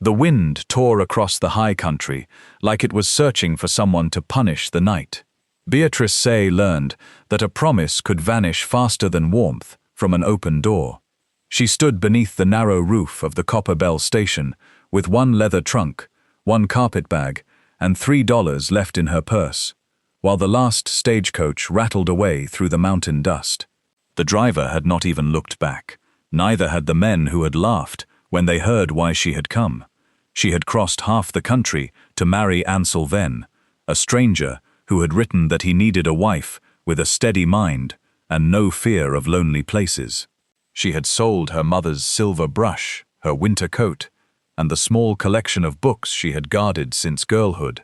The wind tore across the high country like it was searching for someone to punish the night. Beatrice Saye learned that a promise could vanish faster than warmth from an open door. She stood beneath the narrow roof of the Copper Bell station with one leather trunk, one carpet bag, and $3 left in her purse, while the last stagecoach rattled away through the mountain dust. The driver had not even looked back. Neither had the men who had laughed when they heard why she had come. She had crossed half the country to marry Ansel Venn, a stranger who had written that he needed a wife with a steady mind and no fear of lonely places. She had sold her mother's silver brush, her winter coat, and the small collection of books she had guarded since girlhood.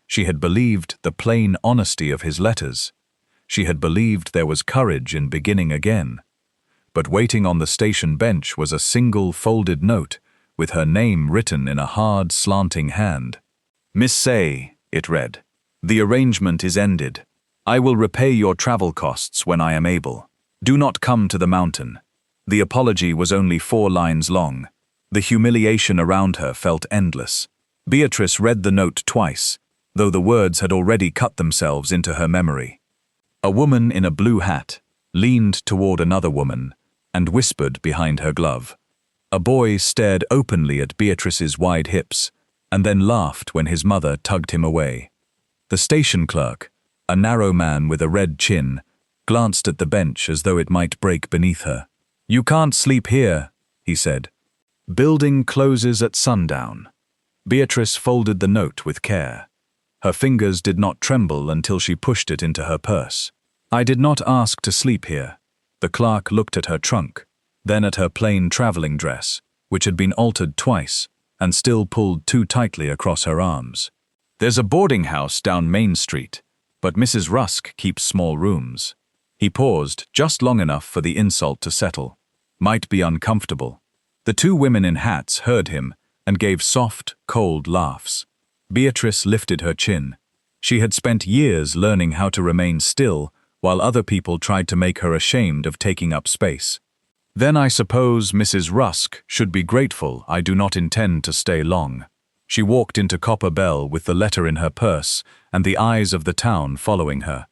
She had believed the plain honesty of his letters. She had believed there was courage in beginning again. But waiting on the station bench was a single folded note with her name written in a hard, slanting hand. "Miss Saye," it read, "the arrangement is ended. I will repay your travel costs when I am able. Do not come to the mountain." The apology was only 4 lines long. The humiliation around her felt endless. Beatrice read the note twice, though the words had already cut themselves into her memory. A woman in a blue hat leaned toward another woman and whispered behind her glove. A boy stared openly at Beatrice's wide hips and then laughed when his mother tugged him away. The station clerk, a narrow man with a red chin, glanced at the bench as though it might break beneath her. "You can't sleep here," he said. "Building closes at sundown." Beatrice folded the note with care. Her fingers did not tremble until she pushed it into her purse. "I did not ask to sleep here." The clerk looked at her trunk, then at her plain traveling dress, which had been altered twice and still pulled too tightly across her arms. "There's a boarding house down Main Street, but Mrs. Rusk keeps small rooms." He paused just long enough for the insult to settle. Might be uncomfortable. The 2 women in hats heard him and gave soft, cold laughs. Beatrice lifted her chin. She had spent years learning how to remain still while other people tried to make her ashamed of taking up space. "Then I suppose Mrs. Rusk should be grateful I do not intend to stay long." She walked into Copper Bell with the letter in her purse and the eyes of the town following her.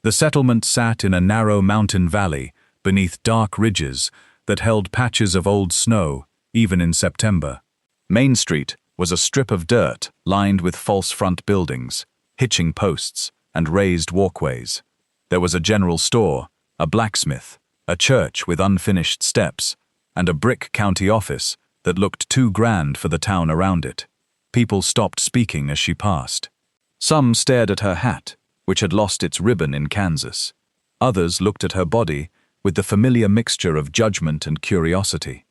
The settlement sat in a narrow mountain valley beneath dark ridges that held patches of old snow even in September. Main Street was a strip of dirt lined with false front buildings, hitching posts, and raised walkways. There was a general store, a blacksmith, a church with unfinished steps, and a brick county office that looked too grand for the town around it. People stopped speaking as she passed. Some stared at her hat, which had lost its ribbon in Kansas. Others looked at her body with the familiar mixture of judgment and curiosity.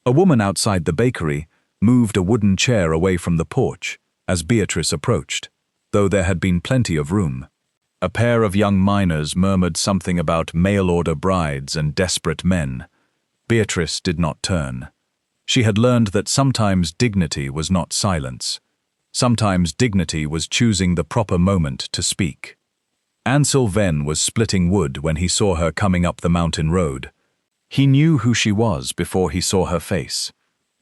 A woman outside the bakery moved a wooden chair away from the porch as Beatrice approached, though there had been plenty of room. A pair of young miners murmured something about mail-order brides and desperate men. Beatrice did not turn. She had learned that sometimes dignity was not silence. Sometimes dignity was choosing the proper moment to speak. Ansel Venn was splitting wood when he saw her coming up the mountain road. He knew who she was before he saw her face.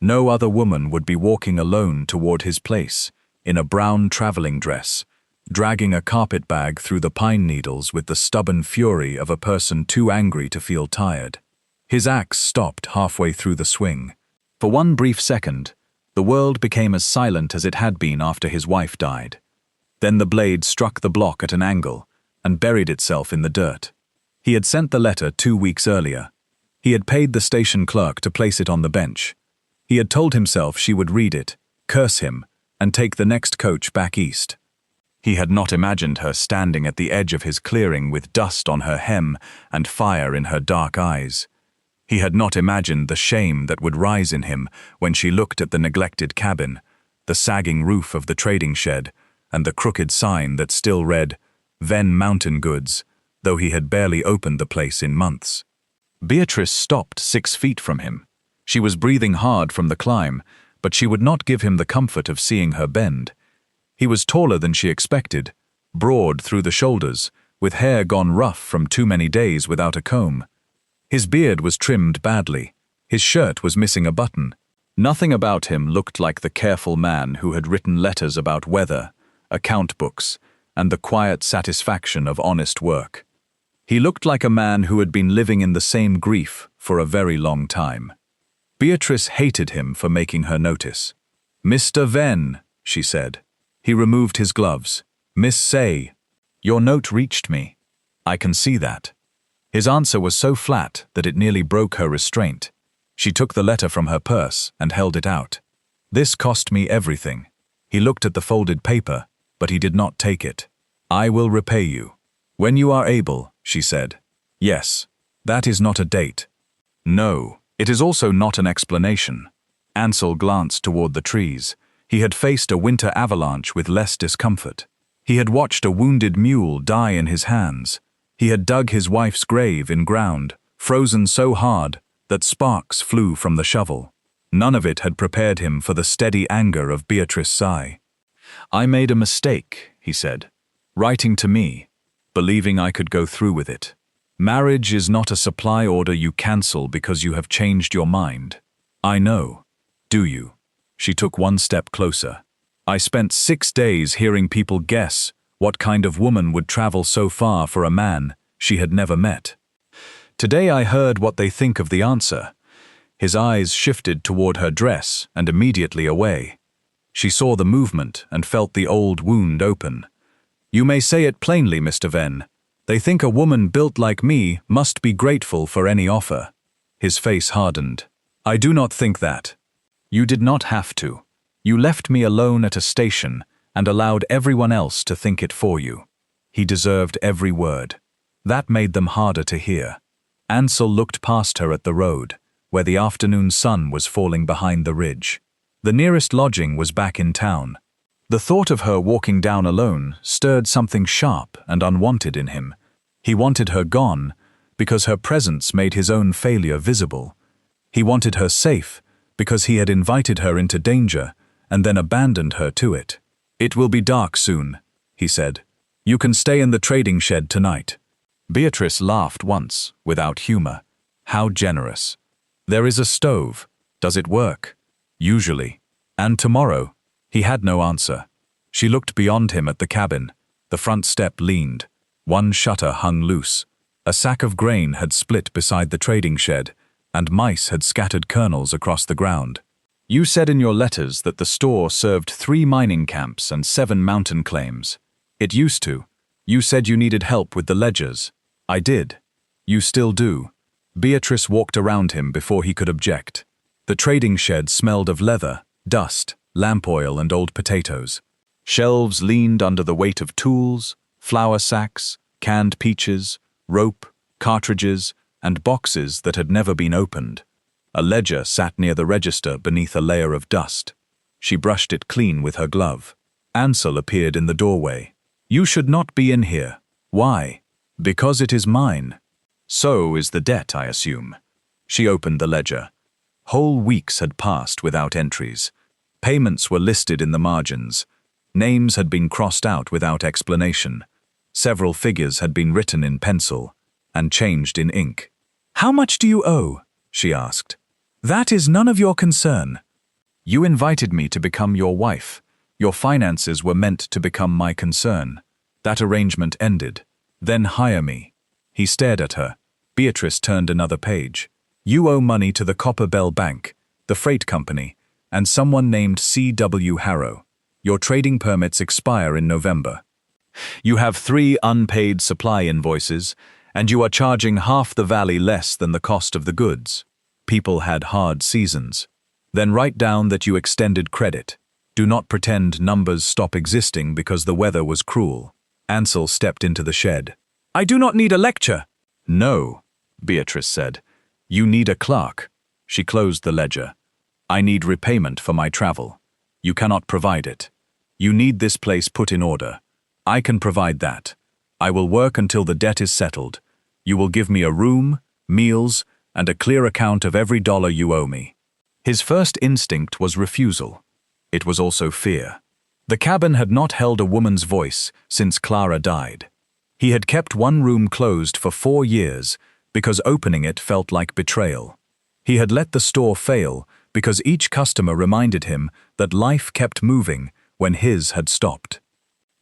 No other woman would be walking alone toward his place, in a brown traveling dress, dragging a carpet bag through the pine needles with the stubborn fury of a person too angry to feel tired. His axe stopped halfway through the swing. For one brief second, the world became as silent as it had been after his wife died. Then the blade struck the block at an angle and buried itself in the dirt. He had sent the letter 2 weeks earlier. He had paid the station clerk to place it on the bench. He had told himself she would read it, curse him, and take the next coach back east. He had not imagined her standing at the edge of his clearing with dust on her hem and fire in her dark eyes. He had not imagined the shame that would rise in him when she looked at the neglected cabin, the sagging roof of the trading shed, and the crooked sign that still read, "Venn Mountain Goods," though he had barely opened the place in months. Beatrice stopped 6 feet from him. She was breathing hard from the climb, but she would not give him the comfort of seeing her bend. He was taller than she expected, broad through the shoulders, with hair gone rough from too many days without a comb. His beard was trimmed badly. His shirt was missing a button. Nothing about him looked like the careful man who had written letters about weather, account books, and the quiet satisfaction of honest work. He looked like a man who had been living in the same grief for a very long time. Beatrice hated him for making her notice. "Mr. Venn," she said. He removed his gloves. "Miss Saye, your note reached me. I can see that." His answer was so flat that it nearly broke her restraint. She took the letter from her purse and held it out. "This cost me everything." He looked at the folded paper, but he did not take it. "I will repay you. When you are able," she said. "Yes, that is not a date." "No, it is also not an explanation." Ansel glanced toward the trees. He had faced a winter avalanche with less discomfort. He had watched a wounded mule die in his hands. He had dug his wife's grave in ground, frozen so hard that sparks flew from the shovel. None of it had prepared him for the steady anger of Beatrice Saye. "I made a mistake," he said, "writing to me, believing I could go through with it. Marriage is not a supply order you cancel because you have changed your mind. I know. Do you?" She took one step closer. "I spent 6 days hearing people guess what kind of woman would travel so far for a man she had never met. Today I heard what they think of the answer." His eyes shifted toward her dress and immediately away. She saw the movement and felt the old wound open. "You may say it plainly, Mr. Venn. They think a woman built like me must be grateful for any offer." His face hardened. "I do not think that. You did not have to. You left me alone at a station and allowed everyone else to think it for you." He deserved every word. That made them harder to hear. Ansel looked past her at the road, where the afternoon sun was falling behind the ridge. The nearest lodging was back in town. The thought of her walking down alone stirred something sharp and unwanted in him. He wanted her gone because her presence made his own failure visible. He wanted her safe because he had invited her into danger and then abandoned her to it. "It will be dark soon," he said. "You can stay in the trading shed tonight." Beatrice laughed once, without humor. How generous. "There is a stove. Does it work?" "Usually." "And tomorrow?" He had no answer. She looked beyond him at the cabin. The front step leaned. One shutter hung loose. A sack of grain had split beside the trading shed, and mice had scattered kernels across the ground. "You said in your letters that the store served 3 mining camps and 7 mountain claims. It used to. You said you needed help with the ledgers." "I did." "You still do." Beatrice walked around him before he could object. The trading shed smelled of leather, dust, lamp oil, and old potatoes. Shelves leaned under the weight of tools, flour sacks, canned peaches, rope, cartridges, and boxes that had never been opened. A ledger sat near the register beneath a layer of dust. She brushed it clean with her glove. Ansel appeared in the doorway. "You should not be in here." "Why?" "Because it is mine." "So is the debt, I assume." She opened the ledger. Whole weeks had passed without entries. Payments were listed in the margins. Names had been crossed out without explanation. Several figures had been written in pencil and changed in ink. "How much do you owe?" she asked. "That is none of your concern." "You invited me to become your wife. Your finances were meant to become my concern. That arrangement ended. Then hire me." He stared at her. Beatrice turned another page. "You owe money to the Copper Bell Bank, the freight company, and someone named C.W. Harrow. Your trading permits expire in November. You have 3 unpaid supply invoices, and you are charging half the valley less than the cost of the goods. People had hard seasons. Then write down that you extended credit. Do not pretend numbers stop existing because the weather was cruel." Ansel stepped into the shed. "I do not need a lecture." "No," Beatrice said. "You need a clerk." She closed the ledger. "I need repayment for my travel. You cannot provide it. You need this place put in order. I can provide that. I will work until the debt is settled. You will give me a room, meals, and a clear account of every dollar you owe me." His first instinct was refusal. It was also fear. The cabin had not held a woman's voice since Clara died. He had kept one room closed for 4 years because opening it felt like betrayal. He had let the store fail because each customer reminded him that life kept moving when his had stopped.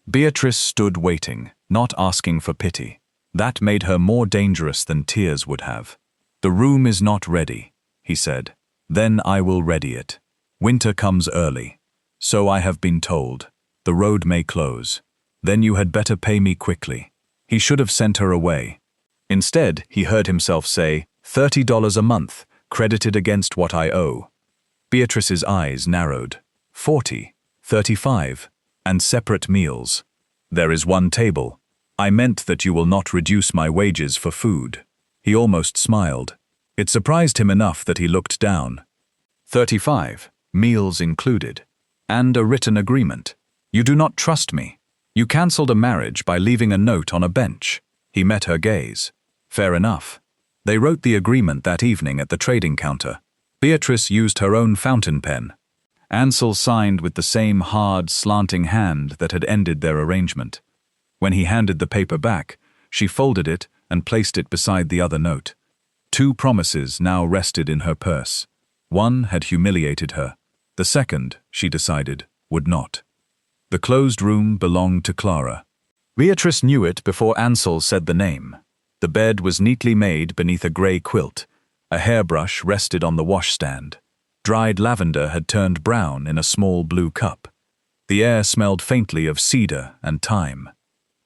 Beatrice stood waiting, not asking for pity. That made her more dangerous than tears would have. "The room is not ready," he said. "Then I will ready it. Winter comes early. So I have been told. The road may close. Then you had better pay me quickly." He should have sent her away. Instead, he heard himself say, $30 a month, credited against what I owe. Beatrice's eyes narrowed. 40, 35, and separate meals. "There is one table. I meant that you will not reduce my wages for food." He almost smiled. It surprised him enough that he looked down. 35, meals included. And a written agreement. "You do not trust me. You cancelled a marriage by leaving a note on a bench." He met her gaze. Fair enough. They wrote the agreement that evening at the trading counter. Beatrice used her own fountain pen. Ansel signed with the same hard, slanting hand that had ended their arrangement. When he handed the paper back, she folded it and placed it beside the other note. 2 promises now rested in her purse. One had humiliated her. The second, she decided, would not. The closed room belonged to Clara. Beatrice knew it before Ansel said the name. The bed was neatly made beneath a grey quilt. A hairbrush rested on the washstand. Dried lavender had turned brown in a small blue cup. The air smelled faintly of cedar and thyme.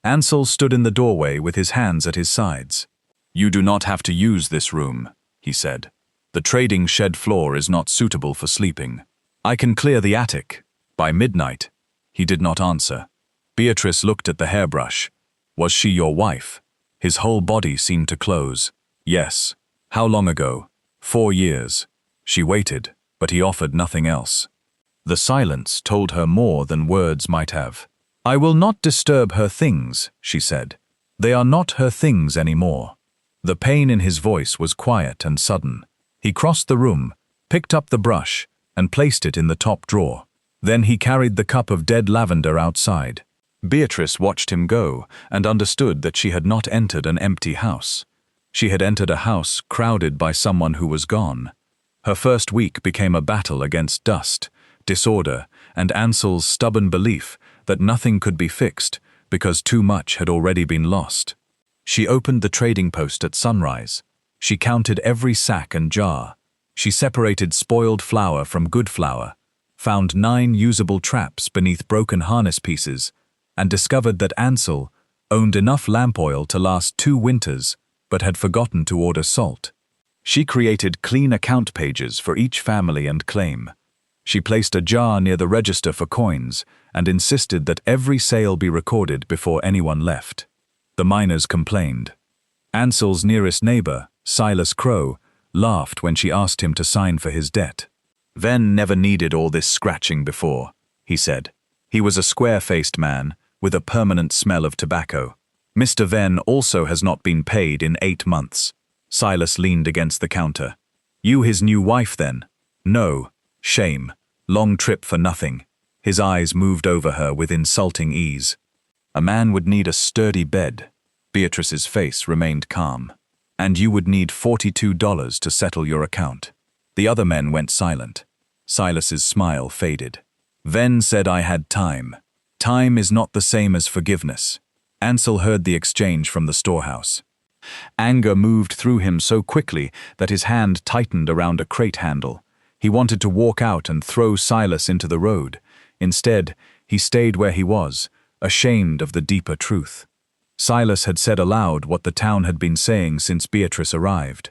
Ansel stood in the doorway with his hands at his sides. "You do not have to use this room," he said. "The trading shed floor is not suitable for sleeping. I can clear the attic. By midnight." He did not answer. Beatrice looked at the hairbrush. "Was she your wife?" His whole body seemed to close. "Yes." "How long ago?" 4 years. She waited, but he offered nothing else. The silence told her more than words might have. "I will not disturb her things," she said. "They are not her things anymore." The pain in his voice was quiet and sudden. He crossed the room, picked up the brush, and placed it in the top drawer. Then he carried the cup of dead lavender outside. Beatrice watched him go and understood that she had not entered an empty house. She had entered a house crowded by someone who was gone. Her first week became a battle against dust, disorder, and Ansel's stubborn belief that nothing could be fixed because too much had already been lost. She opened the trading post at sunrise. She counted every sack and jar. She separated spoiled flour from good flour, found 9 usable traps beneath broken harness pieces, and discovered that Ansel owned enough lamp oil to last 2 winters, but had forgotten to order salt. She created clean account pages for each family and claim. She placed a jar near the register for coins and insisted that every sale be recorded before anyone left. The miners complained. Ansel's nearest neighbor, Silas Crow, laughed when she asked him to sign for his debt. "Venn never needed all this scratching before," he said. He was a square-faced man with a permanent smell of tobacco. "Mr. Venn also has not been paid in 8 months. Silas leaned against the counter. "You his new wife, then?" "No. Shame. Long trip for nothing." His eyes moved over her with insulting ease. "A man would need a sturdy bed." Beatrice's face remained calm. "And you would need $42 to settle your account." The other men went silent. Silas's smile faded. "Venn said I had time. Time is not the same as forgiveness." Ansel heard the exchange from the storehouse. Anger moved through him so quickly that his hand tightened around a crate handle. He wanted to walk out and throw Silas into the road. Instead, he stayed where he was, ashamed of the deeper truth. Silas had said aloud what the town had been saying since Beatrice arrived.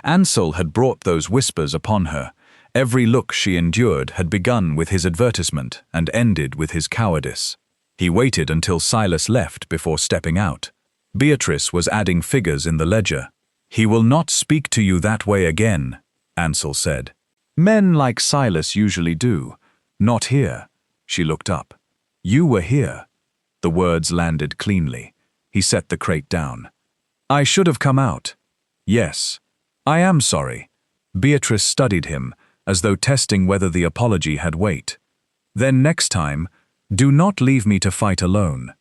Ansel had brought those whispers upon her. Every look she endured had begun with his advertisement and ended with his cowardice. He waited until Silas left before stepping out. Beatrice was adding figures in the ledger. "He will not speak to you that way again," Ansel said. "Men like Silas usually do. Not here." She looked up. "You were here." The words landed cleanly. He set the crate down. "I should have come out." "Yes. I am sorry." Beatrice studied him, as though testing whether the apology had weight. "Then next time, do not leave me to fight alone."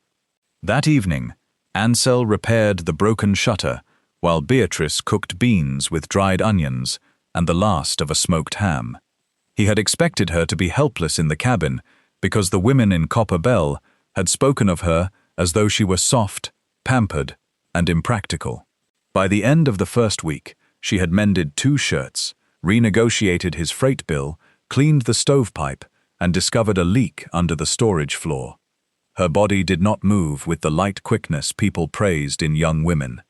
That evening, Ansel repaired the broken shutter, while Beatrice cooked beans with dried onions and the last of a smoked ham. He had expected her to be helpless in the cabin because the women in Copper Bell had spoken of her as though she were soft, pampered, and impractical. By the end of the first week, she had mended 2 shirts, renegotiated his freight bill, cleaned the stovepipe, and discovered a leak under the storage floor. Her body did not move with the light quickness people praised in young women.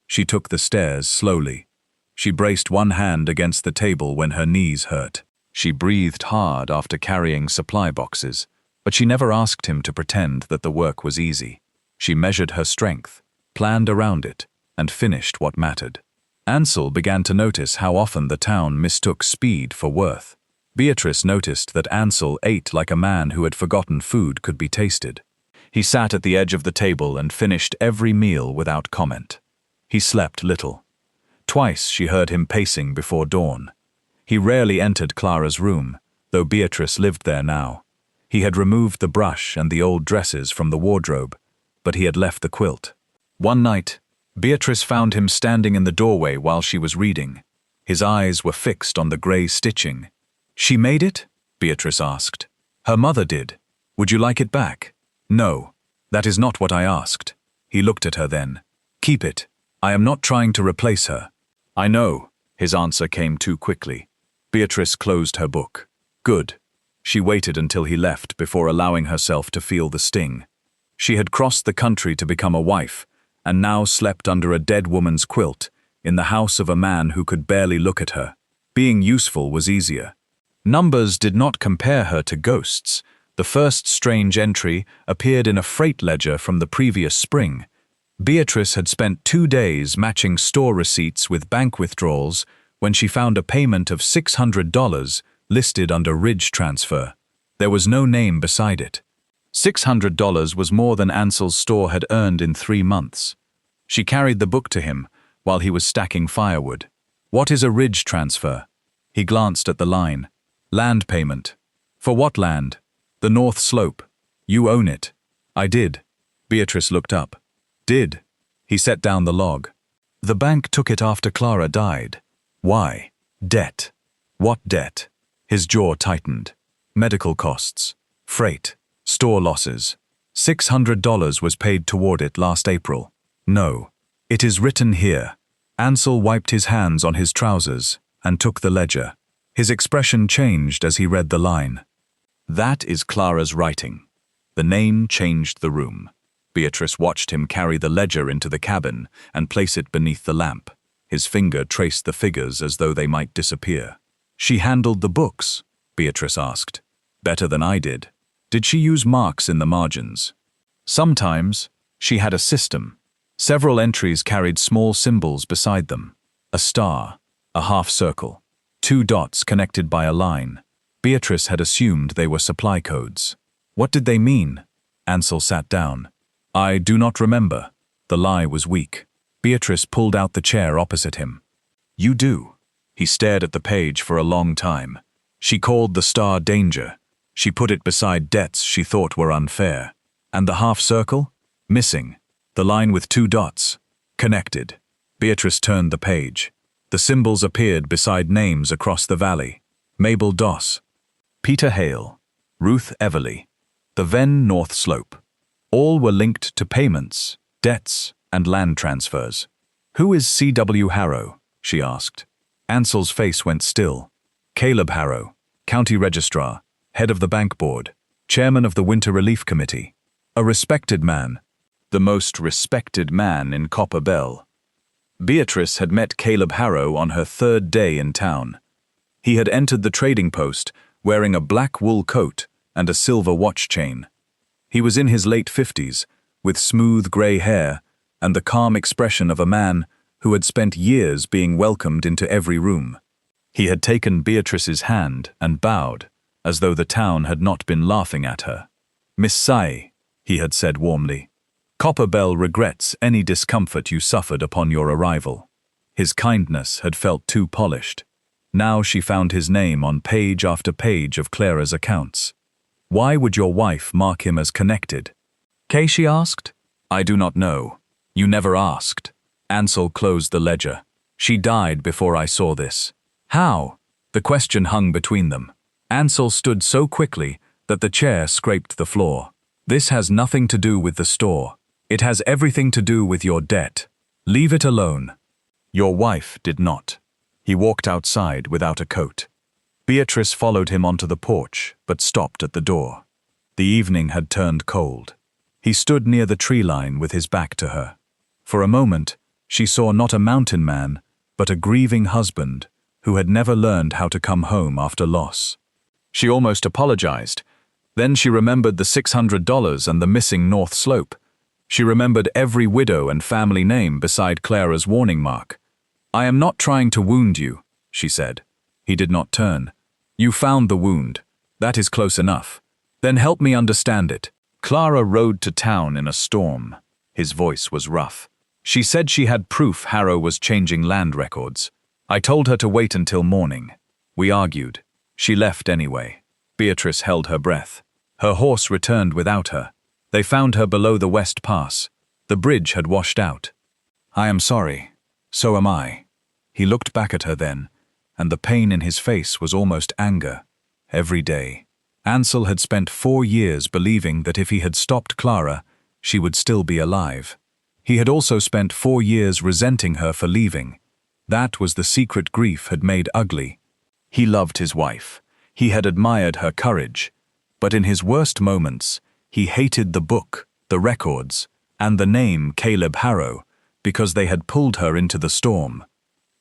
She took the stairs slowly. She braced one hand against the table when her knees hurt. She breathed hard after carrying supply boxes, but she never asked him to pretend that the work was easy. She measured her strength, planned around it, and finished what mattered. Ansel began to notice how often the town mistook speed for worth. Beatrice noticed that Ansel ate like a man who had forgotten food could be tasted. He sat at the edge of the table and finished every meal without comment. He slept little. Twice she heard him pacing before dawn. He rarely entered Clara's room, though Beatrice lived there now. He had removed the brush and the old dresses from the wardrobe, but he had left the quilt. One night, Beatrice found him standing in the doorway while she was reading. His eyes were fixed on the grey stitching. "She made it?" Beatrice asked. "Her mother did. Would you like it back?" "No, that is not what I asked." He looked at her then. "Keep it. I am not trying to replace her." "I know." His answer came too quickly. Beatrice closed her book. Good. She waited until he left before allowing herself to feel the sting. She had crossed the country to become a wife, and now slept under a dead woman's quilt, in the house of a man who could barely look at her. Being useful was easier. Numbers did not compare her to ghosts. The first strange entry appeared in a freight ledger from the previous spring. Beatrice had spent 2 days matching store receipts with bank withdrawals when she found a payment of $600 listed under Ridge Transfer. There was no name beside it. $600 was more than Ansel's store had earned in 3 months. She carried the book to him while he was stacking firewood. "What is a Ridge Transfer?" He glanced at the line. "Land payment." "For what land?" "The North Slope." "You own it." "I did." Beatrice looked up. "Did?" He set down the log. "The bank took it after Clara died." "Why?" "Debt." "What debt?" His jaw tightened. "Medical costs. Freight. Store losses. $600 was paid toward it last April." "No. It is written here." Ansel wiped his hands on his trousers and took the ledger. His expression changed as he read the line. "That is Clara's writing." The name changed the room. Beatrice watched him carry the ledger into the cabin and place it beneath the lamp. His finger traced the figures as though they might disappear. "She handled the books?" Beatrice asked. "Better than I did." "Did she use marks in the margins?" "Sometimes. She had a system. Several entries carried small symbols beside them. A star, a half circle, 2 dots connected by a line. Beatrice had assumed they were supply codes. What did they mean? Ansel sat down. "I do not remember." The lie was weak. Beatrice pulled out the chair opposite him. "You do." He stared at the page for a long time. She called the star danger. She put it beside debts she thought were unfair. And the half circle? Missing. The line with 2 dots. Connected. Beatrice turned the page. The symbols appeared beside names across the valley. Mabel Doss. Peter Hale. Ruth Everly. The Venn North Slope. All were linked to payments, debts, and land transfers. "Who is C.W. Harrow?" she asked. Ansel's face went still. "Caleb Harrow, County Registrar, head of the bank board, chairman of the Winter Relief Committee. A respected man. The most respected man in Copper Bell." Beatrice had met Caleb Harrow on her 3rd day in town. He had entered the trading post wearing a black wool coat and a silver watch chain. He was in his late 50s, with smooth grey hair and the calm expression of a man who had spent years being welcomed into every room. He had taken Beatrice's hand and bowed, as though the town had not been laughing at her. "Miss Saye," he had said warmly, "Copper Bell regrets any discomfort you suffered upon your arrival." His kindness had felt too polished. Now she found his name on page after page of Clara's accounts. "Why would your wife mark him as connected?" "Kay," she asked. "I do not know. You never asked." Ansel closed the ledger. "She died before I saw this." "How?" The question hung between them. Ansel stood so quickly that the chair scraped the floor. This has nothing to do with the store. It has everything to do with your debt. Leave it alone. Your wife did not. He walked outside without a coat. Beatrice followed him onto the porch, but stopped at the door. The evening had turned cold. He stood near the tree line with his back to her. For a moment, she saw not a mountain man, but a grieving husband who had never learned how to come home after loss. She almost apologized. Then she remembered the $600 and the missing North Slope. She remembered every widow and family name beside Clara's warning mark. "I am not trying to wound you," she said. He did not turn. "You found the wound. That is close enough. Then help me understand it." Clara rode to town in a storm. His voice was rough. She said she had proof Harrow was changing land records. I told her to wait until morning. We argued. She left anyway. Beatrice held her breath. Her horse returned without her. They found her below the West Pass. The bridge had washed out. "I am sorry. So am I." He looked back at her then, and the pain in his face was almost anger. Every day. Ansel had spent 4 years believing that if he had stopped Clara, she would still be alive. He had also spent 4 years resenting her for leaving. That was the secret grief had made ugly. He loved his wife. He had admired her courage. But in his worst moments, he hated the book, the records, and the name Caleb Harrow, because they had pulled her into the storm.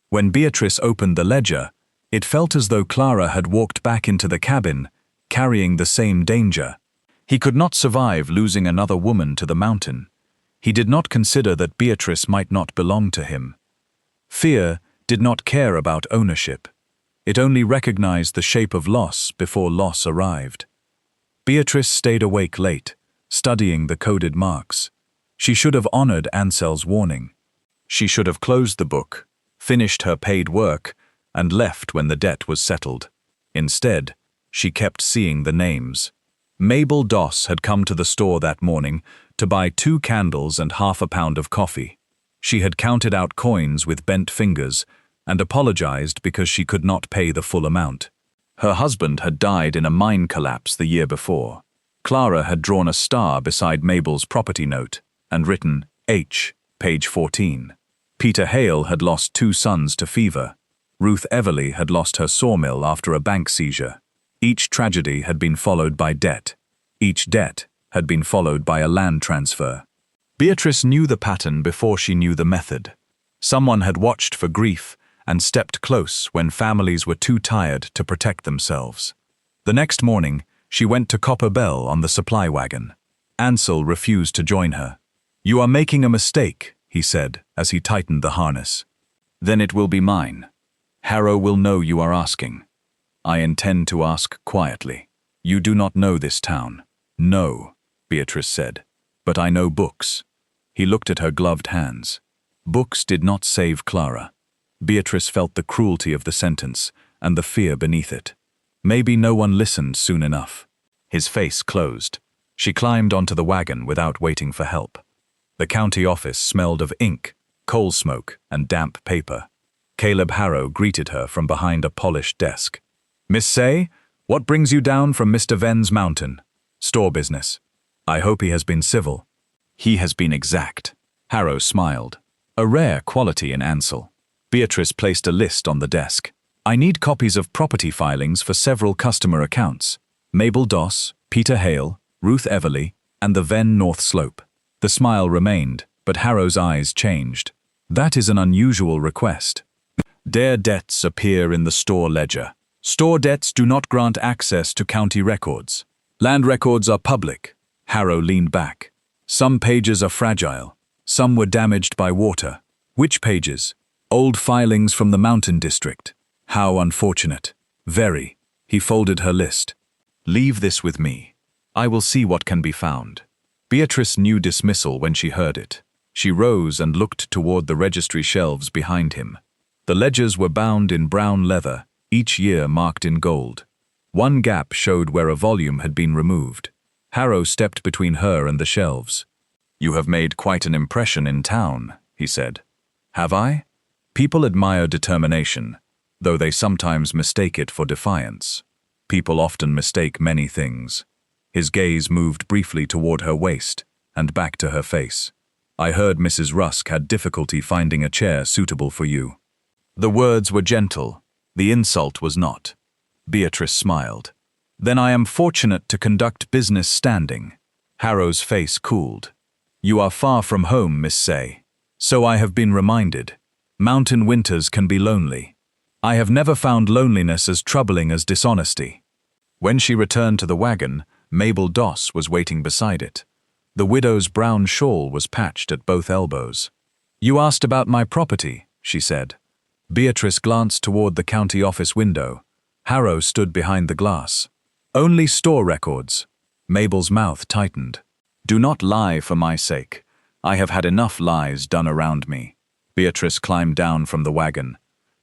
When Beatrice opened the ledger, it felt as though Clara had walked back into the cabin, carrying the same danger. He could not survive losing another woman to the mountain. He did not consider that Beatrice might not belong to him. Fear did not care about ownership. It only recognized the shape of loss before loss arrived. Beatrice stayed awake late, studying the coded marks. She should have honored Ansel's warning. She should have closed the book, finished her paid work, and left when the debt was settled. Instead, she kept seeing the names. Mabel Doss had come to the store that morning to buy 2 candles and half a pound of coffee. She had counted out coins with bent fingers and apologized because she could not pay the full amount. Her husband had died in a mine collapse the year before. Clara had drawn a star beside Mabel's property note and written H, page 14. Peter Hale had lost 2 sons to fever. Ruth Everly had lost her sawmill after a bank seizure. Each tragedy had been followed by debt. Each debt had been followed by a land transfer. Beatrice knew the pattern before she knew the method. Someone had watched for grief and stepped close when families were too tired to protect themselves. The next morning, she went to Copper Bell on the supply wagon. Ansel refused to join her. "You are making a mistake," he said as he tightened the harness. "Then it will be mine. Harrow will know you are asking. I intend to ask quietly. You do not know this town." "No," Beatrice said, "but I know books." He looked at her gloved hands. Books did not save Clara. Beatrice felt the cruelty of the sentence and the fear beneath it. Maybe no one listened soon enough. His face closed. She climbed onto the wagon without waiting for help. The county office smelled of ink, coal smoke, and damp paper. Caleb Harrow greeted her from behind a polished desk. "Miss Saye, what brings you down from Mr. Venn's mountain?" "Store business." "I hope he has been civil." "He has been exact." Harrow smiled. A rare quality in Ansel. Beatrice placed a list on the desk. "I need copies of property filings for several customer accounts. Mabel Doss, Peter Hale, Ruth Everly, and the Venn North Slope." The smile remained, but Harrow's eyes changed. "That is an unusual request. Their debts appear in the store ledger. Store debts do not grant access to county records. Land records are public." Harrow leaned back. "Some pages are fragile. Some were damaged by water." "Which pages?" "Old filings from the Mountain District." "How unfortunate." "Very." He folded her list. "Leave this with me. I will see what can be found." Beatrice knew dismissal when she heard it. She rose and looked toward the registry shelves behind him. The ledgers were bound in brown leather, each year marked in gold. One gap showed where a volume had been removed. Harrow stepped between her and the shelves. "You have made quite an impression in town," he said. "Have I?" "People admire determination, though they sometimes mistake it for defiance." People often mistake many things. His gaze moved briefly toward her waist and back to her face. I heard Mrs. Rusk had difficulty finding a chair suitable for you. The words were gentle. The insult was not. Beatrice smiled. Then I am fortunate to conduct business standing. Harrow's face cooled. You are far from home, Miss Saye. So I have been reminded. Mountain winters can be lonely. I have never found loneliness as troubling as dishonesty. When she returned to the wagon, Mabel Doss was waiting beside it. The widow's brown shawl was patched at both elbows. You asked about my property, she said. Beatrice glanced toward the county office window. Harrow stood behind the glass. Only store records. Mabel's mouth tightened. Do not lie for my sake. I have had enough lies done around me. Beatrice climbed down from the wagon.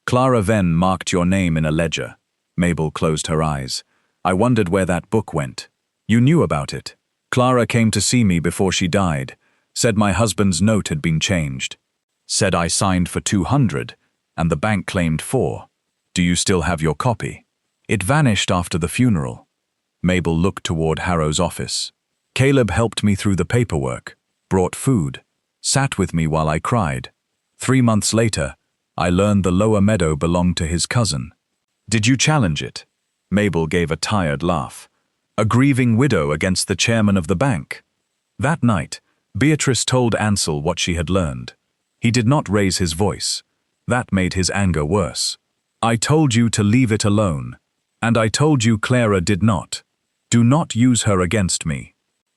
Clara Venn marked your name in a ledger. Mabel closed her eyes. I wondered where that book went. You knew about it. Clara came to see me before she died. Said my husband's note had been changed. Said I signed for 200, and the bank claimed 4. Do you still have your copy? It vanished after the funeral. Mabel looked toward Harrow's office. Caleb helped me through the paperwork, brought food, sat with me while I cried. 3 months later, I learned the lower meadow belonged to his cousin. Did you challenge it? Mabel gave a tired laugh. A grieving widow against the chairman of the bank. That night, Beatrice told Ansel what she had learned. He did not raise his voice. That made his anger worse. I told you to leave it alone. And I told you Clara did not. Do not use her against me.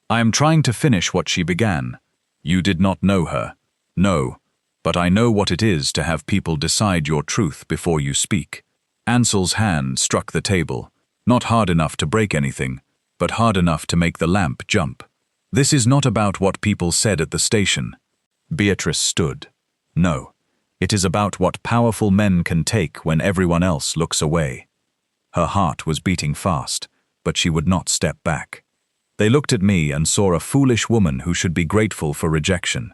I am trying to finish what she began. You did not know her. No, but I know what it is to have people decide your truth before you speak. Ansel's hand struck the table, not hard enough to break anything, but hard enough to make the lamp jump. This is not about what people said at the station. Beatrice stood. No, it is about what powerful men can take when everyone else looks away. Her heart was beating fast, but she would not step back. They looked at me and saw a foolish woman who should be grateful for rejection.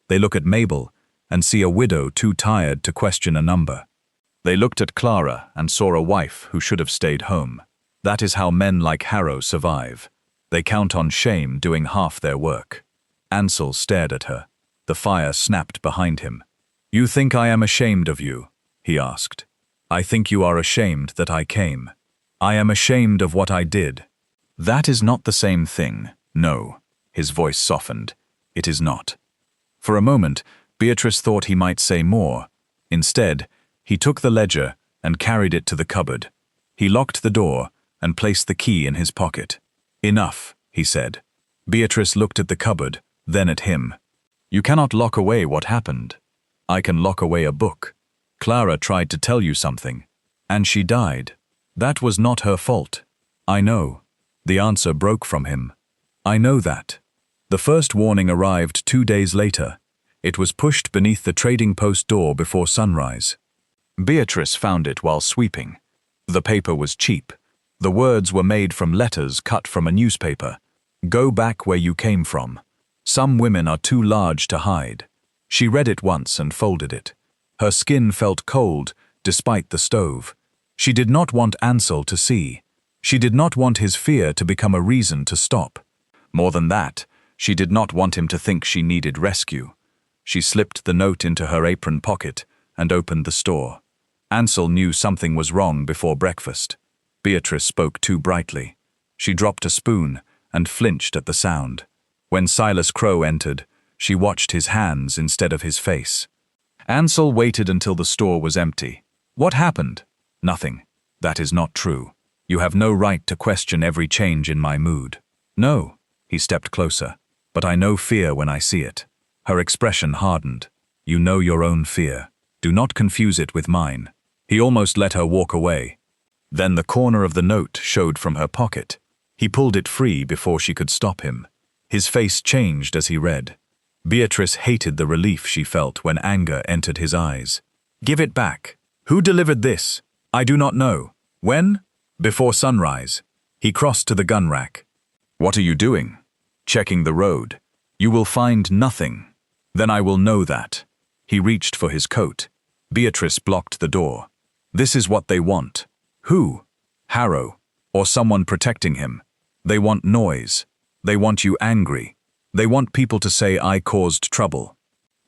They look at Mabel and see a widow too tired to question a number. They looked at Clara and saw a wife who should have stayed home. That is how men like Harrow survive. They count on shame doing half their work. Ansel stared at her. The fire snapped behind him. You think I am ashamed of you? He asked. I think you are ashamed that I came. I am ashamed of what I did. That is not the same thing. No. His voice softened. It is not. For a moment, Beatrice thought he might say more. Instead, he took the ledger and carried it to the cupboard. He locked the door and placed the key in his pocket. Enough, he said. Beatrice looked at the cupboard, then at him. You cannot lock away what happened. I can lock away a book. Clara tried to tell you something, and she died. That was not her fault. I know. The answer broke from him. I know that. The first warning arrived 2 days later. It was pushed beneath the trading post door before sunrise. Beatrice found it while sweeping. The paper was cheap. The words were made from letters cut from a newspaper. Go back where you came from. Some women are too large to hide. She read it once and folded it. Her skin felt cold, despite the stove. She did not want Ansel to see. She did not want his fear to become a reason to stop. More than that, she did not want him to think she needed rescue. She slipped the note into her apron pocket and opened the store. Ansel knew something was wrong before breakfast. Beatrice spoke too brightly. She dropped a spoon and flinched at the sound. When Silas Crow entered, she watched his hands instead of his face. Ansel waited until the store was empty. What happened? Nothing. That is not true. You have no right to question every change in my mood. No, he stepped closer. But I know fear when I see it. Her expression hardened. You know your own fear. Do not confuse it with mine. He almost let her walk away. Then the corner of the note showed from her pocket. He pulled it free before she could stop him. His face changed as he read. Beatrice hated the relief she felt when anger entered his eyes. Give it back. Who delivered this? I do not know. When? Before sunrise. He crossed to the gun rack. What are you doing? Checking the road. You will find nothing. Then I will know that. He reached for his coat. Beatrice blocked the door. This is what they want. Who? Harrow. or someone protecting him. They want noise. They want you angry. They want people to say I caused trouble.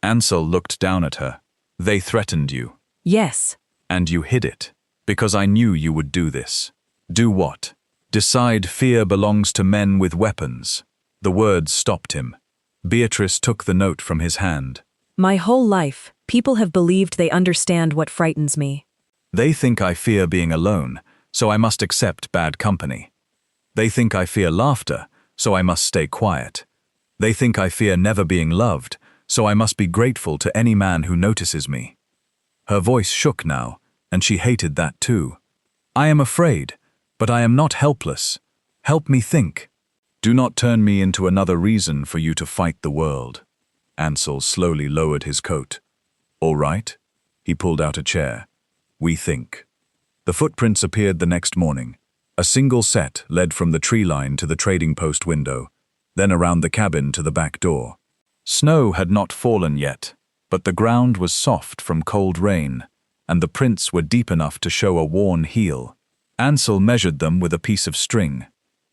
Ansel looked down at her. They threatened you. Yes. And you hid it, because I knew you would do this. Do what? Decide fear belongs to men with weapons. The words stopped him. Beatrice took the note from his hand. My whole life, people have believed they understand what frightens me. They think I fear being alone, so I must accept bad company. They think I fear laughter, so I must stay quiet. They think I fear never being loved, so I must be grateful to any man who notices me. Her voice shook now, and she hated that too. I am afraid, but I am not helpless. Help me think. Do not turn me into another reason for you to fight the world. Ansel slowly lowered his coat. All right. He pulled out a chair. We think. The footprints appeared the next morning. A single set led from the tree line to the trading post window, then around the cabin to the back door. Snow had not fallen yet, but the ground was soft from cold rain, and the prints were deep enough to show a worn heel. Ansel measured them with a piece of string.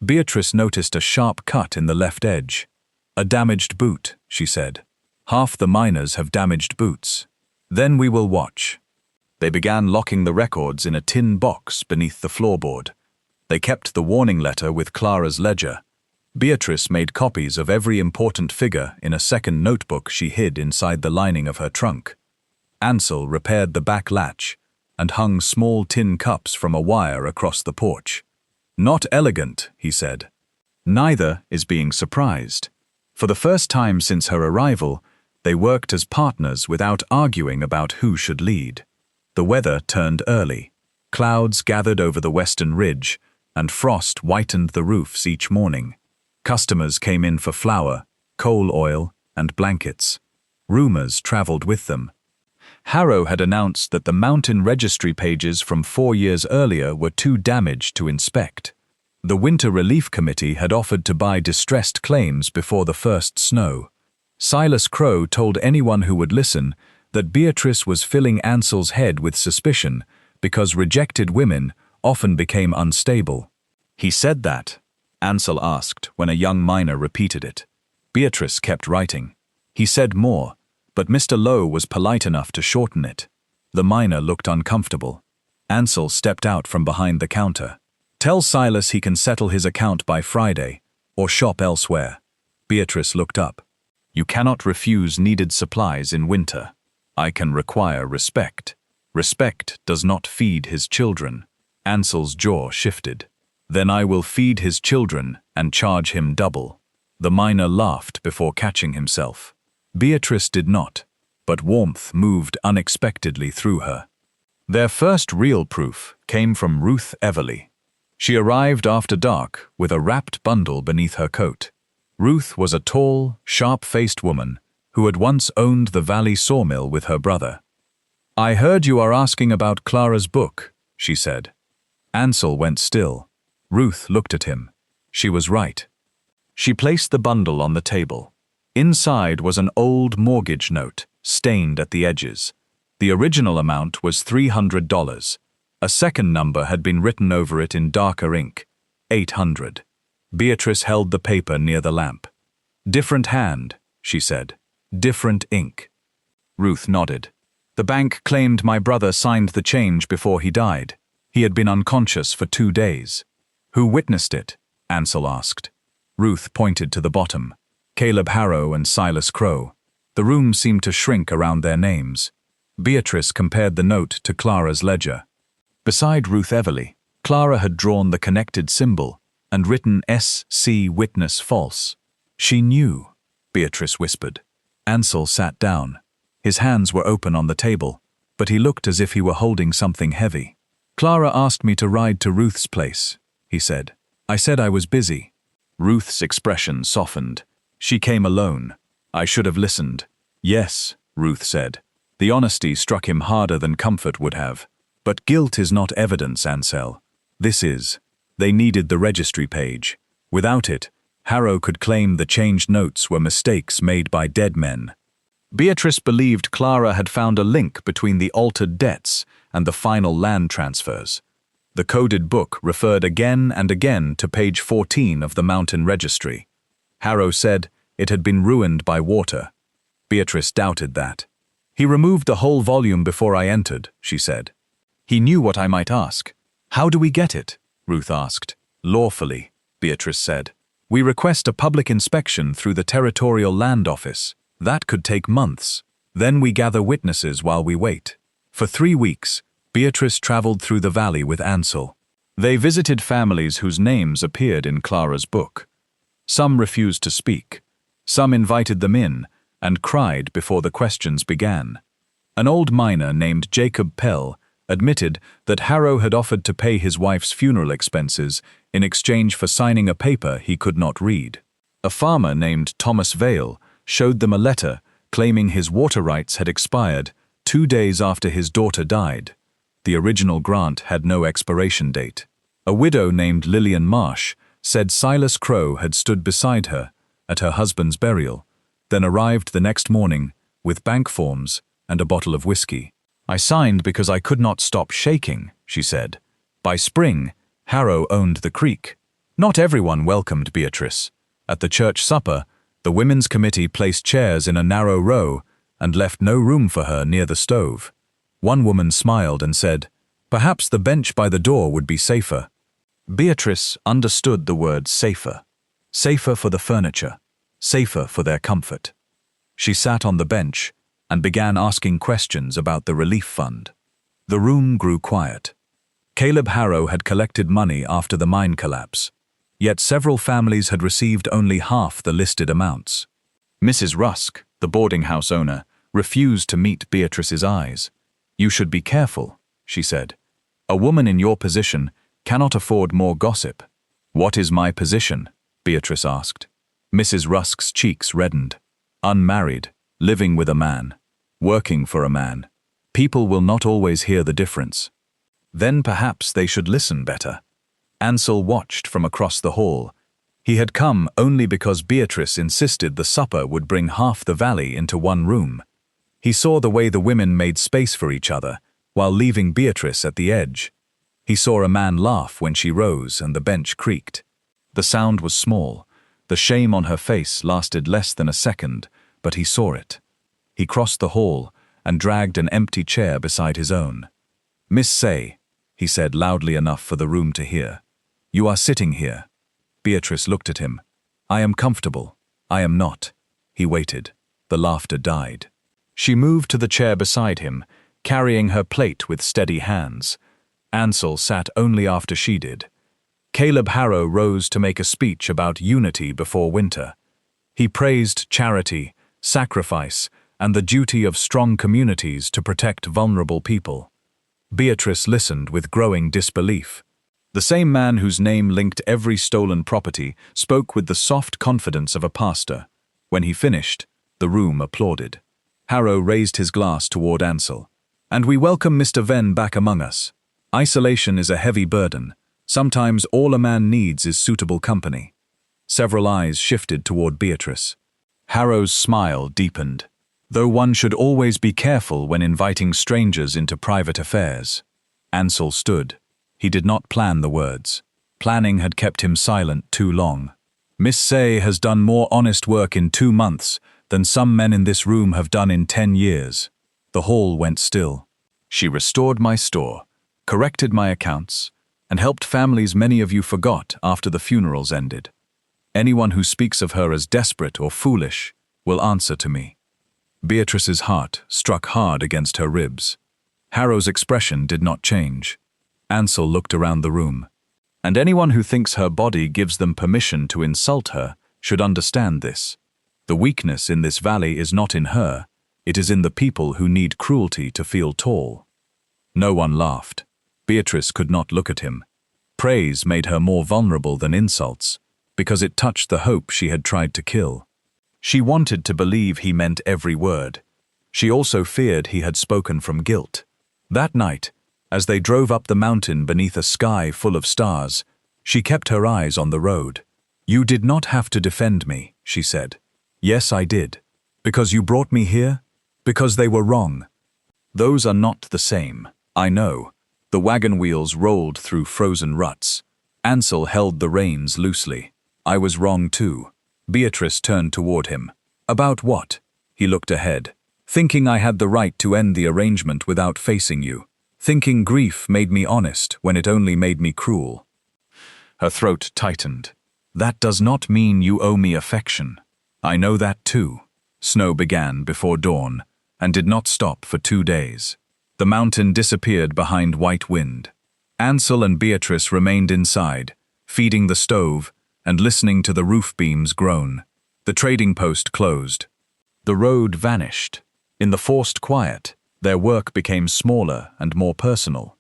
Beatrice noticed a sharp cut in the left edge. A damaged boot, she said. Half the miners have damaged boots. Then we will watch. They began locking the records in a tin box beneath the floorboard. They kept the warning letter with Clara's ledger. Beatrice made copies of every important figure in a second notebook she hid inside the lining of her trunk. Ansel repaired the back latch and hung small tin cups from a wire across the porch. Not elegant, he said. Neither is being surprised. For the first time since her arrival, they worked as partners without arguing about who should lead. The weather turned early. Clouds gathered over the western ridge, and frost whitened the roofs each morning. Customers came in for flour, coal oil, and blankets. Rumors traveled with them. Harrow had announced that the mountain registry pages from 4 years earlier were too damaged to inspect. The Winter Relief Committee had offered to buy distressed claims before the first snow. Silas Crow told anyone who would listen that Beatrice was filling Ansel's head with suspicion because rejected women often became unstable. He said that? Ansel asked when a young miner repeated it. Beatrice kept writing. He said more, but Mr. Lowe was polite enough to shorten it. The miner looked uncomfortable. Ansel stepped out from behind the counter. Tell Silas he can settle his account by Friday, or shop elsewhere. Beatrice looked up. You cannot refuse needed supplies in winter. I can require respect. Respect does not feed his children. Ansel's jaw shifted. Then I will feed his children and charge him double. The miner laughed before catching himself. Beatrice did not, but warmth moved unexpectedly through her. Their first real proof came from Ruth Everly. She arrived after dark with a wrapped bundle beneath her coat. Ruth was a tall, sharp-faced woman who had once owned the Valley sawmill with her brother. I heard you are asking about Clara's book, she said. Ansel went still. Ruth looked at him. She was right. She placed the bundle on the table. Inside was an old mortgage note, stained at the edges. The original amount was $300. A second number had been written over it in darker ink, 800. Beatrice held the paper near the lamp. Different hand, she said. Different ink. Ruth nodded. The bank claimed my brother signed the change before he died. He had been unconscious for 2 days. Who witnessed it? Ansel asked. Ruth pointed to the bottom. Caleb Harrow and Silas Crow. The room seemed to shrink around their names. Beatrice compared the note to Clara's ledger. Beside Ruth Everly, Clara had drawn the connected symbol and written S.C. Witness False. She knew, Beatrice whispered. Ansel sat down. His hands were open on the table, but he looked as if he were holding something heavy. Clara asked me to ride to Ruth's place, he said. I said I was busy. Ruth's expression softened. She came alone. I should have listened. Yes, Ruth said. The honesty struck him harder than comfort would have. But guilt is not evidence, Ansel. This is. They needed the registry page. Without it, Harrow could claim the changed notes were mistakes made by dead men. Beatrice believed Clara had found a link between the altered debts and the final land transfers. The coded book referred again and again to page 14 of the mountain registry. Harrow said it had been ruined by water. Beatrice doubted that. He removed the whole volume before I entered, she said. He knew what I might ask. How do we get it? Ruth asked. Lawfully, Beatrice said. We request a public inspection through the Territorial Land Office. That could take months. Then we gather witnesses while we wait. For 3 weeks, Beatrice traveled through the valley with Ansel. They visited families whose names appeared in Clara's book. Some refused to speak. Some invited them in and cried before the questions began. An old miner named Jacob Pell admitted that Harrow had offered to pay his wife's funeral expenses in exchange for signing a paper he could not read. A farmer named Thomas Vale showed them a letter claiming his water rights had expired 2 days after his daughter died. The original grant had no expiration date. A widow named Lillian Marsh said Silas Crow had stood beside her at her husband's burial, then arrived the next morning with bank forms and a bottle of whiskey. I signed because I could not stop shaking, she said. By spring, Harrow owned the creek. Not everyone welcomed Beatrice. At the church supper, the women's committee placed chairs in a narrow row and left no room for her near the stove. One woman smiled and said, perhaps the bench by the door would be safer. Beatrice understood the word safer. Safer for the furniture. Safer for their comfort. She sat on the bench and began asking questions about the relief fund. The room grew quiet. Caleb Harrow had collected money after the mine collapse, yet several families had received only half the listed amounts. Mrs. Rusk, the boarding house owner, refused to meet Beatrice's eyes. You should be careful, she said. A woman in your position cannot afford more gossip. What is my position? Beatrice asked. Mrs. Rusk's cheeks reddened. Unmarried, living with a man, working for a man. People will not always hear the difference. Then perhaps they should listen better. Ansel watched from across the hall. He had come only because Beatrice insisted the supper would bring half the valley into one room. He saw the way the women made space for each other, while leaving Beatrice at the edge. He saw a man laugh when she rose and the bench creaked. The sound was small. The shame on her face lasted less than a second, but he saw it. He crossed the hall and dragged an empty chair beside his own. Miss Saye, he said loudly enough for the room to hear. You are sitting here. Beatrice looked at him. I am comfortable. I am not. He waited. The laughter died. She moved to the chair beside him, carrying her plate with steady hands. Ansel sat only after she did. Caleb Harrow rose to make a speech about unity before winter. He praised charity, sacrifice, and the duty of strong communities to protect vulnerable people. Beatrice listened with growing disbelief. The same man whose name linked every stolen property spoke with the soft confidence of a pastor. When he finished, the room applauded. Harrow raised his glass toward Ansel. And we welcome Mr. Venn back among us. Isolation is a heavy burden. Sometimes all a man needs is suitable company. Several eyes shifted toward Beatrice. Harrow's smile deepened. Though one should always be careful when inviting strangers into private affairs. Ansel stood. He did not plan the words. Planning had kept him silent too long. Miss Saye has done more honest work in 2 months than some men in this room have done in 10 years. The hall went still. She restored my store, corrected my accounts, and helped families many of you forgot after the funerals ended. Anyone who speaks of her as desperate or foolish will answer to me. Beatrice's heart struck hard against her ribs. Harrow's expression did not change. Ansel looked around the room. And anyone who thinks her body gives them permission to insult her should understand this. The weakness in this valley is not in her, it is in the people who need cruelty to feel tall. No one laughed. Beatrice could not look at him. Praise made her more vulnerable than insults, because it touched the hope she had tried to kill. She wanted to believe he meant every word. She also feared he had spoken from guilt. That night, as they drove up the mountain beneath a sky full of stars, she kept her eyes on the road. You did not have to defend me, she said. Yes, I did. Because you brought me here? Because they were wrong. Those are not the same, I know. The wagon wheels rolled through frozen ruts. Ansel held the reins loosely. I was wrong too. Beatrice turned toward him. About what? He looked ahead. Thinking I had the right to end the arrangement without facing you. Thinking grief made me honest when it only made me cruel. Her throat tightened. That does not mean you owe me affection. I know that too. Snow began before dawn and did not stop for 2 days. The mountain disappeared behind white wind. Ansel and Beatrice remained inside, feeding the stove and listening to the roof beams groan. The trading post closed. The road vanished. In the forced quiet, their work became smaller and more personal.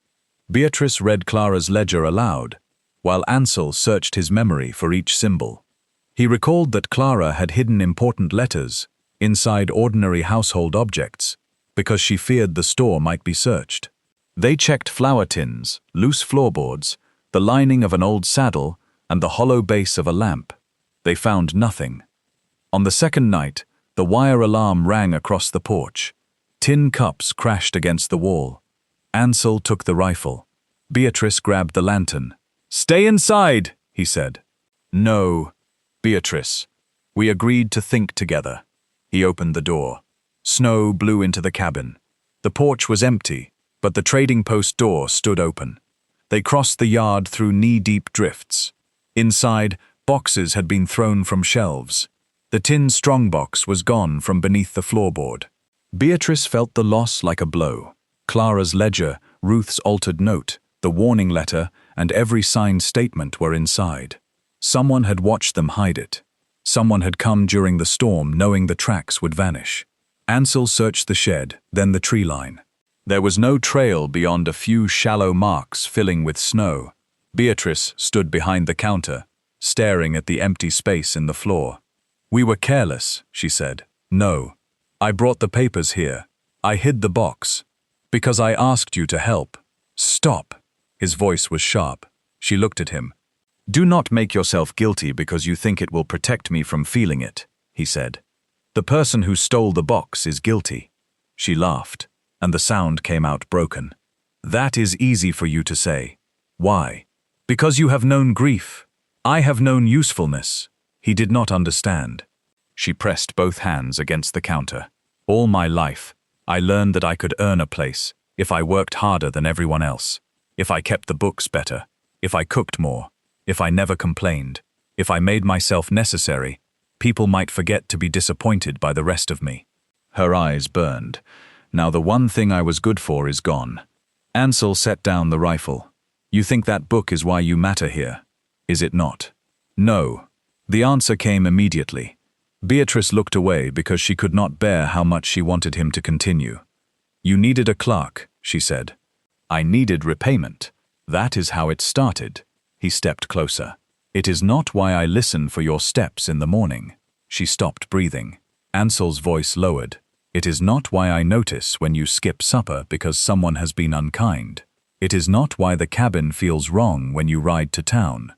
Beatrice read Clara's ledger aloud, while Ansel searched his memory for each symbol. He recalled that Clara had hidden important letters inside ordinary household objects because she feared the store might be searched. They checked flour tins, loose floorboards, the lining of an old saddle, and the hollow base of a lamp. They found nothing. On the second night, the wire alarm rang across the porch. Tin cups crashed against the wall. Ansel took the rifle. Beatrice grabbed the lantern. "Stay inside," he said. "No, Beatrice. We agreed to think together." He opened the door. Snow blew into the cabin. The porch was empty, but the trading post door stood open. They crossed the yard through knee-deep drifts. Inside, boxes had been thrown from shelves. The tin strongbox was gone from beneath the floorboard. Beatrice felt the loss like a blow. Clara's ledger, Ruth's altered note, the warning letter, and every signed statement were inside. Someone had watched them hide it. Someone had come during the storm knowing the tracks would vanish. Ansel searched the shed, then the tree line. There was no trail beyond a few shallow marks filling with snow. Beatrice stood behind the counter, staring at the empty space in the floor. "We were careless," she said. "No. I brought the papers here. I hid the box. Because I asked you to help." "Stop." His voice was sharp. She looked at him. "Do not make yourself guilty because you think it will protect me from feeling it," he said. "The person who stole the box is guilty." She laughed, and the sound came out broken. "That is easy for you to say. Why? Because you have known grief. I have known usefulness." He did not understand. She pressed both hands against the counter. "All my life, I learned that I could earn a place if I worked harder than everyone else, if I kept the books better, if I cooked more, if I never complained, if I made myself necessary. People might forget to be disappointed by the rest of me." Her eyes burned. "Now the one thing I was good for is gone." Ansel set down the rifle. "You think that book is why you matter here, is it not?" "No." The answer came immediately. Beatrice looked away because she could not bear how much she wanted him to continue. "You needed a clerk," she said. "I needed repayment. That is how it started." He stepped closer. "It is not why I listen for your steps in the morning." She stopped breathing. Ansel's voice lowered. "It is not why I notice when you skip supper because someone has been unkind. It is not why the cabin feels wrong when you ride to town.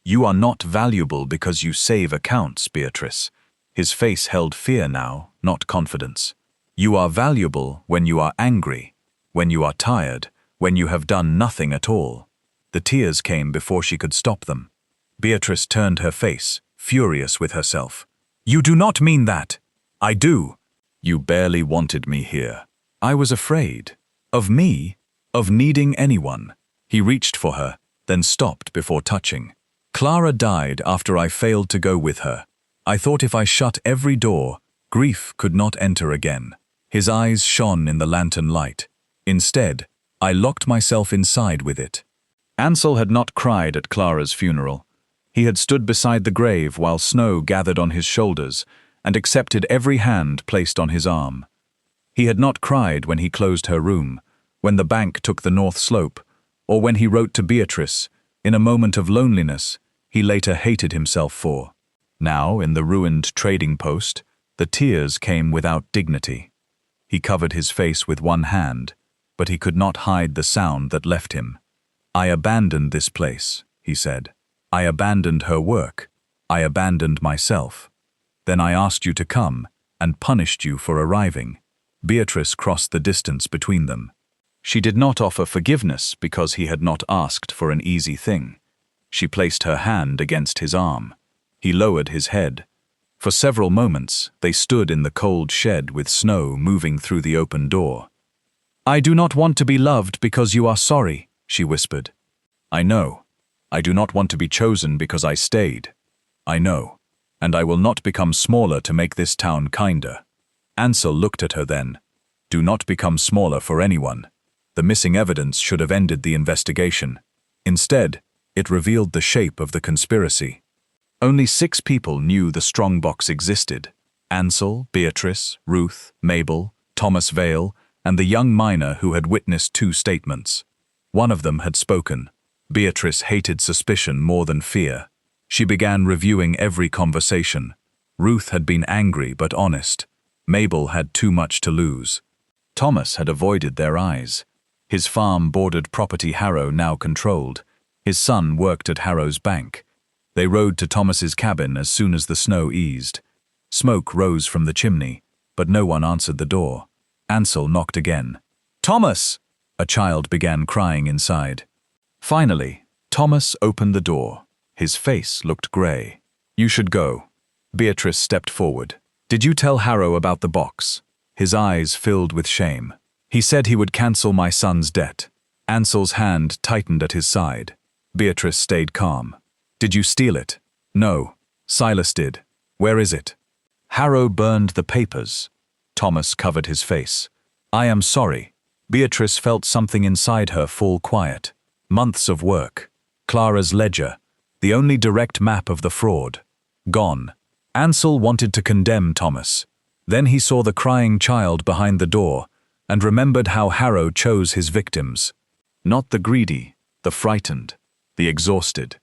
You are not valuable because you save accounts, Beatrice." His face held fear now, not confidence. "You are valuable when you are angry, when you are tired, when you have done nothing at all." The tears came before she could stop them. Beatrice turned her face, furious with herself. "You do not mean that." "I do." "You barely wanted me here." "I was afraid." "Of me? Of needing anyone?" He reached for her, then stopped before touching. "Clara died after I failed to go with her. I thought if I shut every door, grief could not enter again." His eyes shone in the lantern light. "Instead, I locked myself inside with it." Ansel had not cried at Clara's funeral. He had stood beside the grave while snow gathered on his shoulders and accepted every hand placed on his arm. He had not cried when he closed her room, when the bank took the north slope, or when he wrote to Beatrice, in a moment of loneliness he later hated himself for. Now, in the ruined trading post, the tears came without dignity. He covered his face with one hand, but he could not hide the sound that left him. "I abandoned this place," he said. "I abandoned her work. I abandoned myself. Then I asked you to come and punished you for arriving." Beatrice crossed the distance between them. She did not offer forgiveness because he had not asked for an easy thing. She placed her hand against his arm. He lowered his head. For several moments, they stood in the cold shed with snow moving through the open door. "I do not want to be loved because you are sorry," she whispered. "I know. I do not want to be chosen because I stayed. I know. And I will not become smaller to make this town kinder." Ansel looked at her then. "Do not become smaller for anyone." The missing evidence should have ended the investigation. Instead, it revealed the shape of the conspiracy. Only 6 people knew the strongbox existed: Ansel, Beatrice, Ruth, Mabel, Thomas Vale, and the young miner who had witnessed 2 statements. One of them had spoken. Beatrice hated suspicion more than fear. She began reviewing every conversation. Ruth had been angry but honest. Mabel had too much to lose. Thomas had avoided their eyes. His farm-bordered property Harrow now controlled. His son worked at Harrow's bank. They rode to Thomas's cabin as soon as the snow eased. Smoke rose from the chimney, but no one answered the door. Ansel knocked again. "Thomas!" A child began crying inside. Finally, Thomas opened the door. His face looked grey. "You should go." Beatrice stepped forward. "Did you tell Harrow about the box?" His eyes filled with shame. "He said he would cancel my son's debt." Ansel's hand tightened at his side. Beatrice stayed calm. "Did you steal it?" "No. Silas did." "Where is it?" "Harrow burned the papers." Thomas covered his face. "I am sorry." Beatrice felt something inside her fall quiet. Months of work. Clara's ledger. The only direct map of the fraud. Gone. Ansel wanted to condemn Thomas. Then he saw the crying child behind the door and remembered how Harrow chose his victims. Not the greedy, the frightened, the exhausted.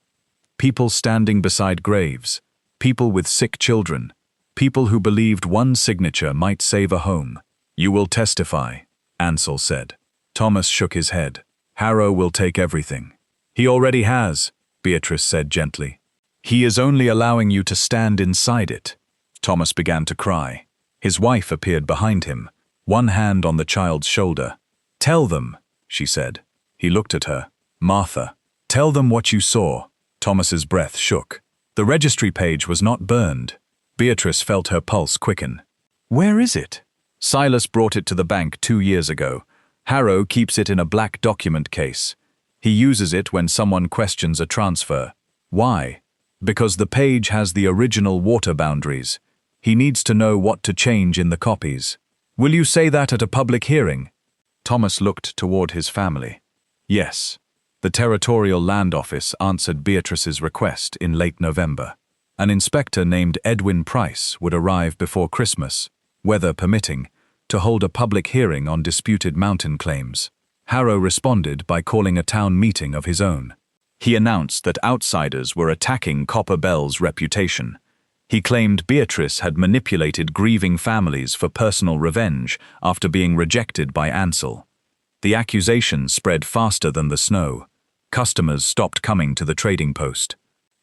People standing beside graves. People with sick children. People who believed one signature might save a home. "You will testify," Ansel said. Thomas shook his head. "Harrow will take everything." "He already has," Beatrice said gently. "He is only allowing you to stand inside it." Thomas began to cry. His wife appeared behind him, one hand on the child's shoulder. "Tell them," she said. He looked at her. "Martha, tell them what you saw." Thomas's breath shook. The registry page was not burned. Beatrice felt her pulse quicken. "Where is it?" "Silas brought it to the bank 2 years ago. Harrow keeps it in a black document case. He uses it when someone questions a transfer. Why? Because the page has the original water boundaries. He needs to know what to change in the copies. Will you say that at a public hearing?" Thomas looked toward his family. Yes. The Territorial Land Office answered Beatrice's request in late November. An inspector named Edwin Price would arrive before Christmas, weather permitting, to hold a public hearing on disputed mountain claims. Harrow responded by calling a town meeting of his own. He announced that outsiders were attacking Copper Bell's reputation. He claimed Beatrice had manipulated grieving families for personal revenge after being rejected by Ansel. The accusation spread faster than the snow. Customers stopped coming to the trading post.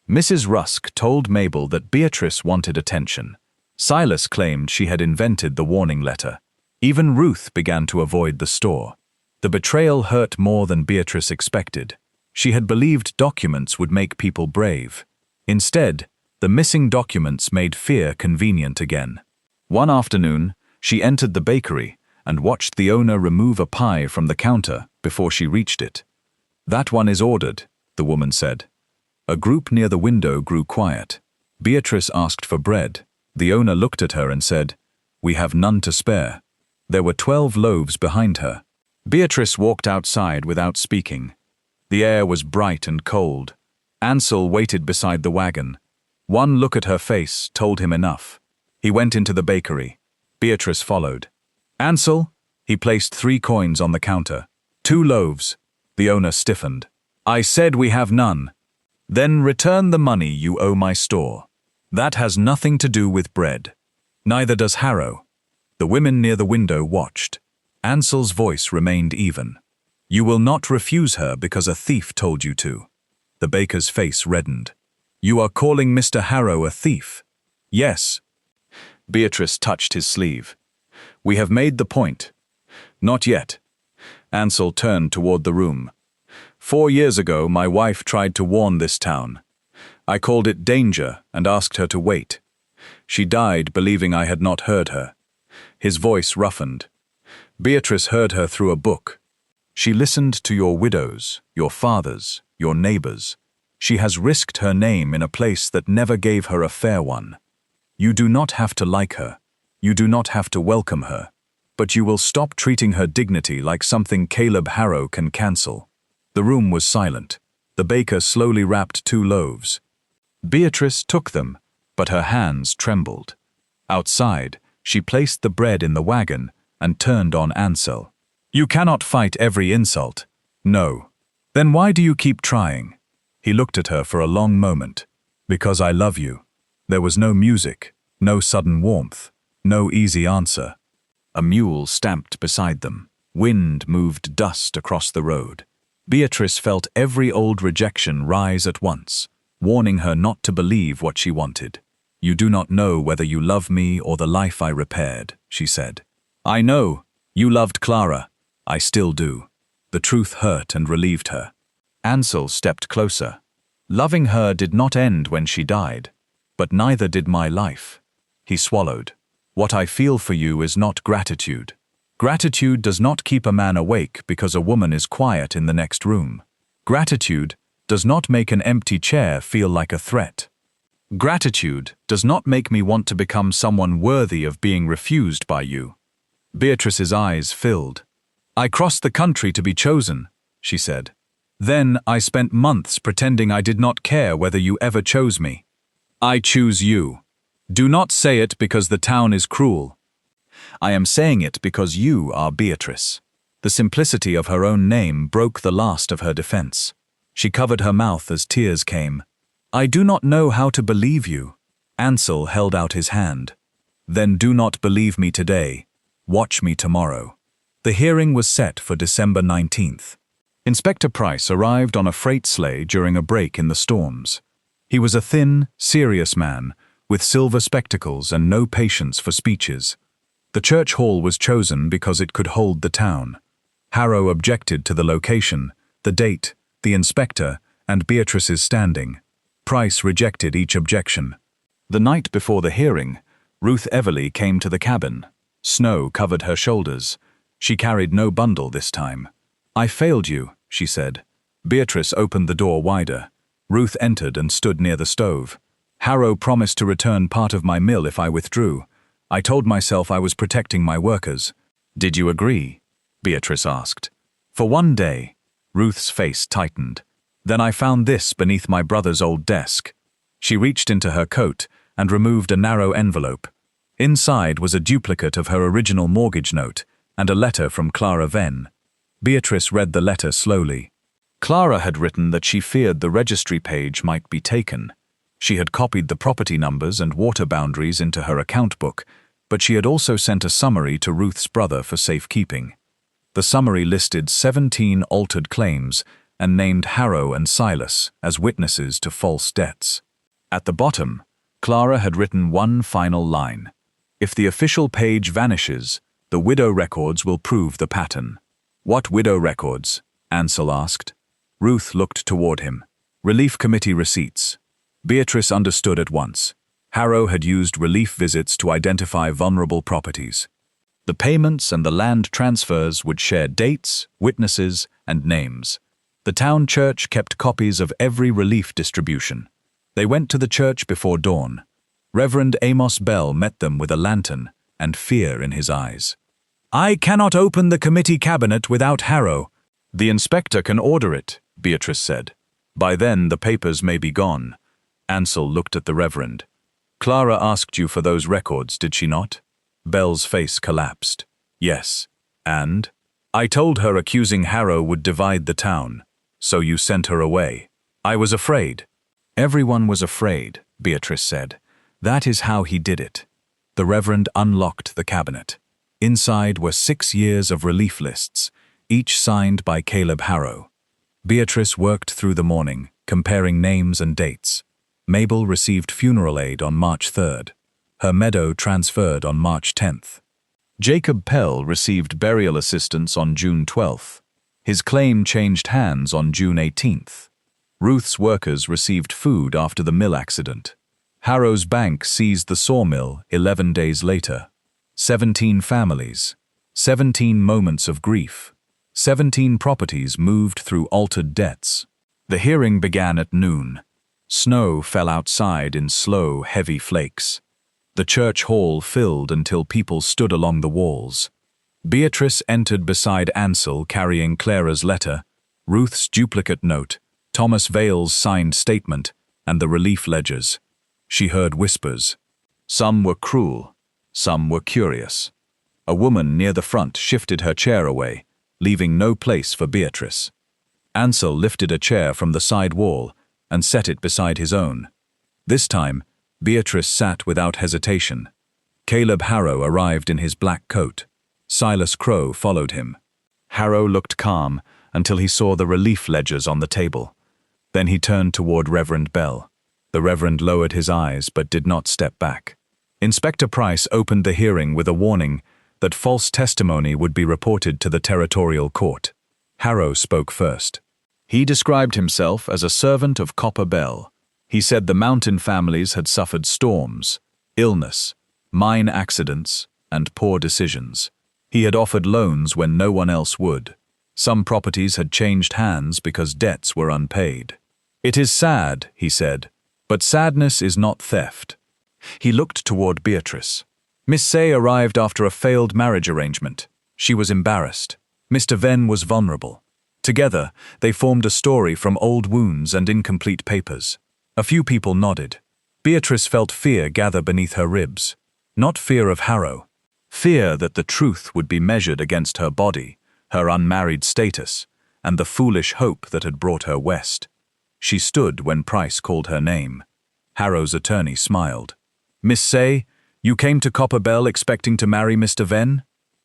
Mrs. Rusk told Mabel that Beatrice wanted attention. Silas claimed she had invented the warning letter. Even Ruth began to avoid the store. The betrayal hurt more than Beatrice expected. She had believed documents would make people brave. Instead, the missing documents made fear convenient again. One afternoon, she entered the bakery and watched the owner remove a pie from the counter before she reached it. "That one is ordered," the woman said. A group near the window grew quiet. Beatrice asked for bread. The owner looked at her and said, "We have none to spare." There were 12 loaves behind her. Beatrice walked outside without speaking. The air was bright and cold. Ansel waited beside the wagon. One look at her face told him enough. He went into the bakery. Beatrice followed. "Ansel," he placed 3 coins on the counter. 2 loaves. The owner stiffened. "I said we have none." "Then return the money you owe my store. That has nothing to do with bread. Neither does Harrow." The women near the window watched. Ansel's voice remained even. "You will not refuse her because a thief told you to." The baker's face reddened. "You are calling Mr. Harrow a thief?" "Yes." Beatrice touched his sleeve. "We have made the point." "Not yet." Ansel turned toward the room. 4 years ago, my wife tried to warn this town. I called it danger and asked her to wait. She died believing I had not heard her. His voice roughened. Beatrice heard her through a book. She listened to your widows, your fathers, your neighbors. She has risked her name in a place that never gave her a fair one. You do not have to like her. You do not have to welcome her. But you will stop treating her dignity like something Caleb Harrow can cancel. The room was silent. The baker slowly wrapped 2 loaves. Beatrice took them, but her hands trembled. Outside, she placed the bread in the wagon and turned on Ansel. You cannot fight every insult. No. Then why do you keep trying? He looked at her for a long moment. Because I love you. There was no music, no sudden warmth, no easy answer. A mule stamped beside them. Wind moved dust across the road. Beatrice felt every old rejection rise at once, warning her not to believe what she wanted. You do not know whether you love me or the life I repaired, she said. I know. You loved Clara. I still do. The truth hurt and relieved her. Ansel stepped closer. Loving her did not end when she died, but neither did my life. He swallowed. What I feel for you is not gratitude. Gratitude does not keep a man awake because a woman is quiet in the next room. Gratitude does not make an empty chair feel like a threat. Gratitude does not make me want to become someone worthy of being refused by you. Beatrice's eyes filled. I crossed the country to be chosen, she said. Then I spent months pretending I did not care whether you ever chose me. I choose you. Do not say it because the town is cruel. I am saying it because you are Beatrice. The simplicity of her own name broke the last of her defense. She covered her mouth as tears came. I do not know how to believe you. Ansel held out his hand. Then do not believe me today. Watch me tomorrow. The hearing was set for December 19th. Inspector Price arrived on a freight sleigh during a break in the storms. He was a thin, serious man, with silver spectacles and no patience for speeches. The church hall was chosen because it could hold the town. Harrow objected to the location, the date, the inspector, and Beatrice's standing. Price rejected each objection. The night before the hearing, Ruth Everly came to the cabin. Snow covered her shoulders. She carried no bundle this time. I failed you, she said. Beatrice opened the door wider. Ruth entered and stood near the stove. Harrow promised to return part of my mill if I withdrew. I told myself I was protecting my workers. Did you agree? Beatrice asked. For 1 day. Ruth's face tightened. Then I found this beneath my brother's old desk. She reached into her coat and removed a narrow envelope. Inside was a duplicate of her original mortgage note and a letter from Clara Venn. Beatrice read the letter slowly. Clara had written that she feared the registry page might be taken. She had copied the property numbers and water boundaries into her account book, but she had also sent a summary to Ruth's brother for safekeeping. The summary listed 17 altered claims and named Harrow and Silas as witnesses to false debts. At the bottom, Clara had written one final line. If the official page vanishes, the widow records will prove the pattern. What widow records? Ansel asked. Ruth looked toward him. Relief committee receipts. Beatrice understood at once. Harrow had used relief visits to identify vulnerable properties. The payments and the land transfers would share dates, witnesses, and names. The town church kept copies of every relief distribution. They went to the church before dawn. Reverend Amos Bell met them with a lantern and fear in his eyes. I cannot open the committee cabinet without Harrow. The inspector can order it, Beatrice said. By then the papers may be gone. Ansel looked at the Reverend. Clara asked you for those records, did she not? Bell's face collapsed. Yes. And? I told her accusing Harrow would divide the town. So you sent her away. I was afraid. Everyone was afraid, Beatrice said. That is how he did it. The Reverend unlocked the cabinet. Inside were 6 years of relief lists, each signed by Caleb Harrow. Beatrice worked through the morning, comparing names and dates. Mabel received funeral aid on March 3rd. Her meadow transferred on March 10th. Jacob Pell received burial assistance on June 12th. His claim changed hands on June 18th. Ruth's workers received food after the mill accident. Harrow's bank seized the sawmill 11 days later. 17 families, 17 moments of grief, 17 properties moved through altered debts. The hearing began at noon. Snow fell outside in slow, heavy flakes. The church hall filled until people stood along the walls. Beatrice entered beside Ansel carrying Clara's letter, Ruth's duplicate note, Thomas Vale's signed statement, and the relief ledgers. She heard whispers. Some were cruel, some were curious. A woman near the front shifted her chair away, leaving no place for Beatrice. Ansel lifted a chair from the side wall and set it beside his own. This time, Beatrice sat without hesitation. Caleb Harrow arrived in his black coat. Silas Crowe followed him. Harrow looked calm until he saw the relief ledgers on the table. Then he turned toward Reverend Bell. The Reverend lowered his eyes but did not step back. Inspector Price opened the hearing with a warning that false testimony would be reported to the territorial court. Harrow spoke first. He described himself as a servant of Copper Bell. He said the mountain families had suffered storms, illness, mine accidents, and poor decisions. He had offered loans when no one else would. Some properties had changed hands because debts were unpaid. "It is sad," he said, "but sadness is not theft." He looked toward Beatrice. Miss Saye arrived after a failed marriage arrangement. She was embarrassed. Mr. Venn was vulnerable. Together, they formed a story from old wounds and incomplete papers. A few people nodded. Beatrice felt fear gather beneath her ribs. Not fear of Harrow. Fear that the truth would be measured against her body, her unmarried status, and the foolish hope that had brought her west. She stood when Price called her name. Harrow's attorney smiled. "Miss Saye, you came to Copper Bell expecting to marry Mr. Venn?"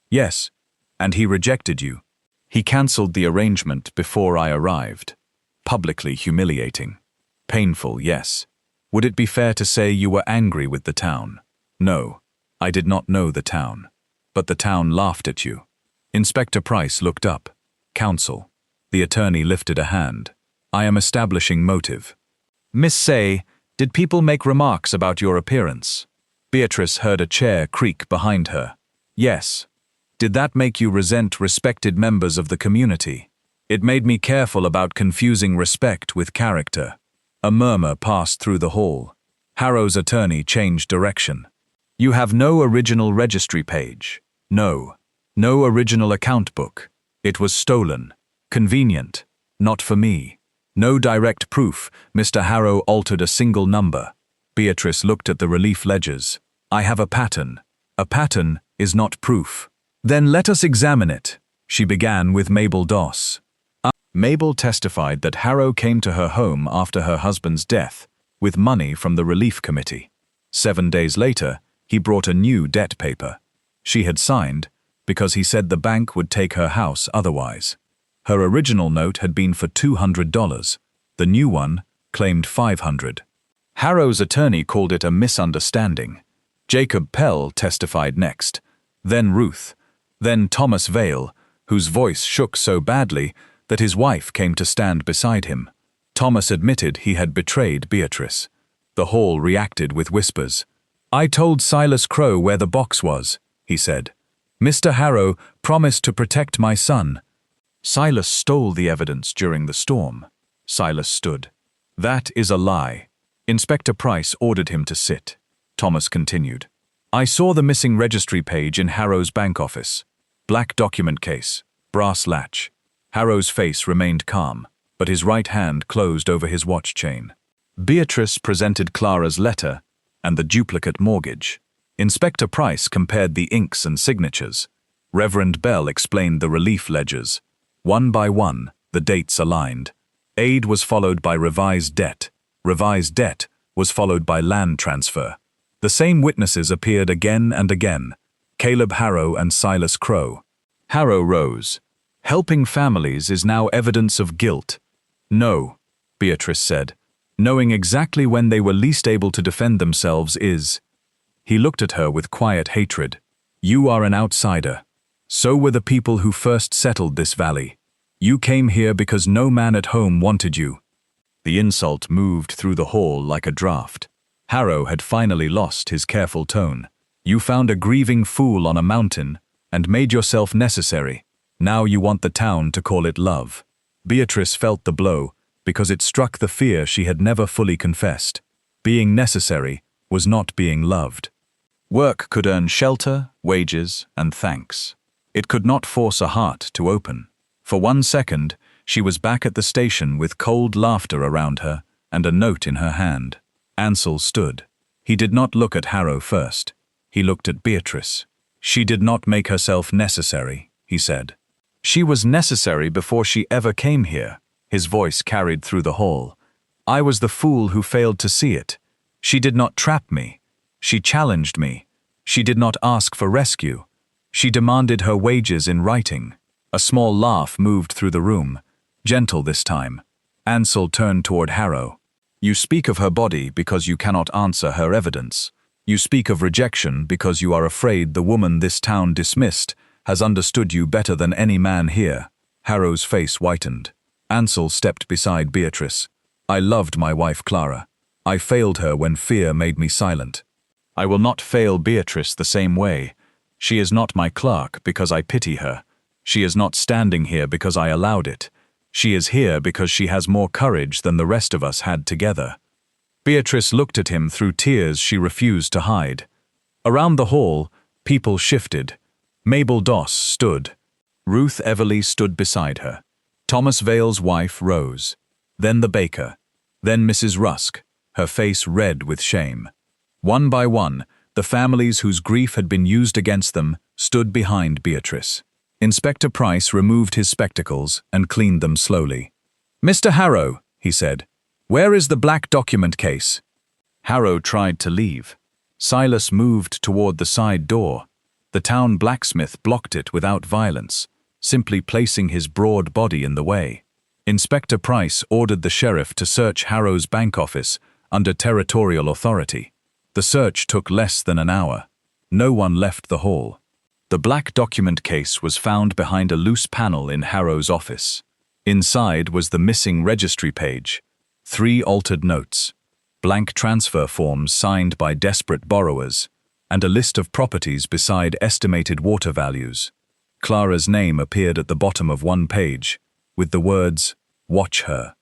"Yes, and he rejected you. He cancelled the arrangement before I arrived. Publicly humiliating. Painful, yes. Would it be fair to say you were angry with the town?" "No, I did not know the town. But the town laughed at you." Inspector Price looked up. "Counsel." The attorney lifted a hand. "I am establishing motive." "Miss Saye, did people make remarks about your appearance?" Beatrice heard a chair creak behind her. "Yes." "Did that make you resent respected members of the community?" "It made me careful about confusing respect with character." A murmur passed through the hall. Harrow's attorney changed direction. "You have no original registry page." "No. No original account book. It was stolen. Convenient. Not for me. No direct proof Mr. Harrow altered a single number." Beatrice looked at the relief ledgers. "I have a pattern. A pattern is not proof." "Then let us examine it." She began with Mabel Doss. Mabel testified that Harrow came to her home after her husband's death with money from the relief committee. 7 days later, he brought a new debt paper. She had signed because he said the bank would take her house otherwise. Her original note had been for $200. The new one claimed $500. Harrow's attorney called it a misunderstanding. Jacob Pell testified next, then Ruth, then Thomas Vale, whose voice shook so badly that his wife came to stand beside him. Thomas admitted he had betrayed Beatrice. The hall reacted with whispers. "I told Silas Crowe where the box was," he said. "Mr. Harrow promised to protect my son." "Silas stole the evidence during the storm." Silas stood. "That is a lie." Inspector Price ordered him to sit. Thomas continued. "I saw the missing registry page in Harrow's bank office. Black document case, brass latch." Harrow's face remained calm, but his right hand closed over his watch chain. Beatrice presented Clara's letter and the duplicate mortgage. Inspector Price compared the inks and signatures. Reverend Bell explained the relief ledgers. One by one, the dates aligned. Aid was followed by revised debt. Revised debt was followed by land transfer. The same witnesses appeared again and again, Caleb Harrow and Silas Crowe. Harrow rose. "Helping families is now evidence of guilt." "No," Beatrice said. "Knowing exactly when they were least able to defend themselves is." He looked at her with quiet hatred. "You are an outsider. So were the people who first settled this valley. You came here because no man at home wanted you. The insult moved through the hall like a draft. Harrow had finally lost his careful tone. You found a grieving fool on a mountain and made yourself necessary. Now you want the town to call it love. Beatrice felt the blow because it struck the fear she had never fully confessed. Being necessary was not being loved. Work could earn shelter, wages, and thanks. It could not force a heart to open. For 1 second, she was back at the station with cold laughter around her and a note in her hand. Ansel stood. He did not look at Harrow first. He looked at Beatrice. She did not make herself necessary, he said. She was necessary before she ever came here. His voice carried through the hall. I was the fool who failed to see it. She did not trap me. She challenged me. She did not ask for rescue. She demanded her wages in writing. A small laugh moved through the room, gentle this time. Ansel turned toward Harrow. You speak of her body because you cannot answer her evidence. You speak of rejection because you are afraid the woman this town dismissed has understood you better than any man here. Harrow's face whitened. Ansel stepped beside Beatrice. I loved my wife Clara. I failed her when fear made me silent. I will not fail Beatrice the same way. She is not my clerk because I pity her. She is not standing here because I allowed it. She is here because she has more courage than the rest of us had together. Beatrice looked at him through tears she refused to hide. Around the hall, people shifted. Mabel Doss stood. Ruth Everly stood beside her. Thomas Vale's wife rose. Then the baker. Then Mrs. Rusk, her face red with shame. One by one, the families whose grief had been used against them stood behind Beatrice. Inspector Price removed his spectacles and cleaned them slowly. Mr. Harrow, he said, where is the black document case? Harrow tried to leave. Silas moved toward the side door. The town blacksmith blocked it without violence, simply placing his broad body in the way. Inspector Price ordered the sheriff to search Harrow's bank office under territorial authority. The search took less than an hour. No one left the hall. The black document case was found behind a loose panel in Harrow's office. Inside was the missing registry page, 3 altered notes, blank transfer forms signed by desperate borrowers, and a list of properties beside estimated water values. Clara's name appeared at the bottom of one page, with the words, "Watch her."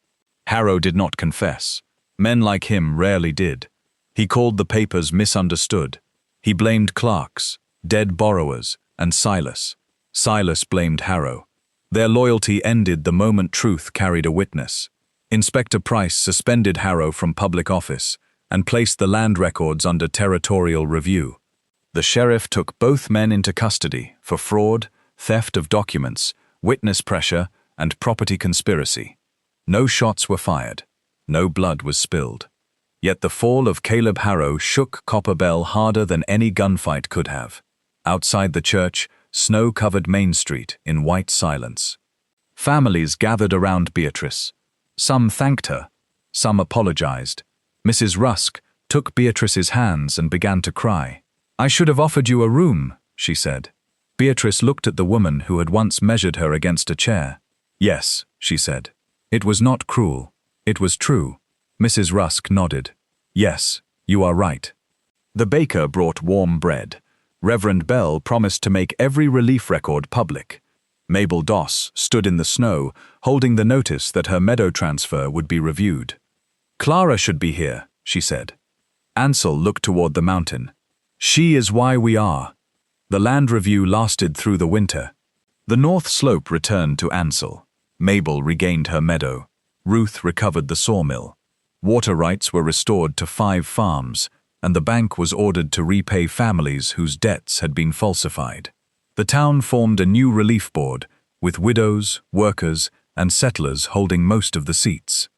Harrow did not confess. Men like him rarely did. He called the papers misunderstood. He blamed clerks, dead borrowers, and Silas. Silas blamed Harrow. Their loyalty ended the moment truth carried a witness. Inspector Price suspended Harrow from public office and placed the land records under territorial review. The sheriff took both men into custody for fraud, theft of documents, witness pressure, and property conspiracy. No shots were fired. No blood was spilled. Yet the fall of Caleb Harrow shook Copper Bell harder than any gunfight could have. Outside the church, snow covered Main Street in white silence. Families gathered around Beatrice. Some thanked her. Some apologized. Mrs. Rusk took Beatrice's hands and began to cry. I should have offered you a room, she said. Beatrice looked at the woman who had once measured her against a chair. Yes, she said. It was not cruel. It was true. Mrs. Rusk nodded. Yes, you are right. The baker brought warm bread. Reverend Bell promised to make every relief record public. Mabel Doss stood in the snow, holding the notice that her meadow transfer would be reviewed. Clara should be here, she said. Ansel looked toward the mountain. She is why we are. The land review lasted through the winter. The north slope returned to Ansel. Mabel regained her meadow. Ruth recovered the sawmill. Water rights were restored to 5 farms, and the bank was ordered to repay families whose debts had been falsified. The town formed a new relief board, with widows, workers, and settlers holding most of the seats.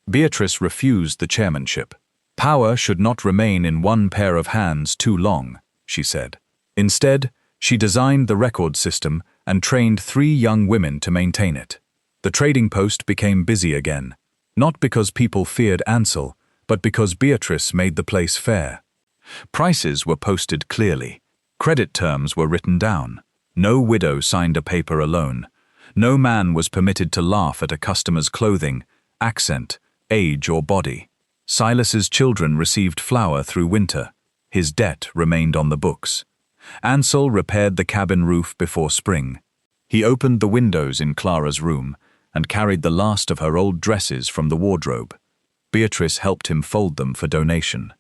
Beatrice refused the chairmanship. Power should not remain in one pair of hands too long, she said. Instead, she designed the record system and trained 3 young women to maintain it. The trading post became busy again, not because people feared Ansel, but because Beatrice made the place fair. Prices were posted clearly. Credit terms were written down. No widow signed a paper alone. No man was permitted to laugh at a customer's clothing, accent, age, or body. Silas's children received flour through winter. His debt remained on the books. Ansel repaired the cabin roof before spring. He opened the windows in Clara's room and carried the last of her old dresses from the wardrobe. Beatrice helped him fold them for donation.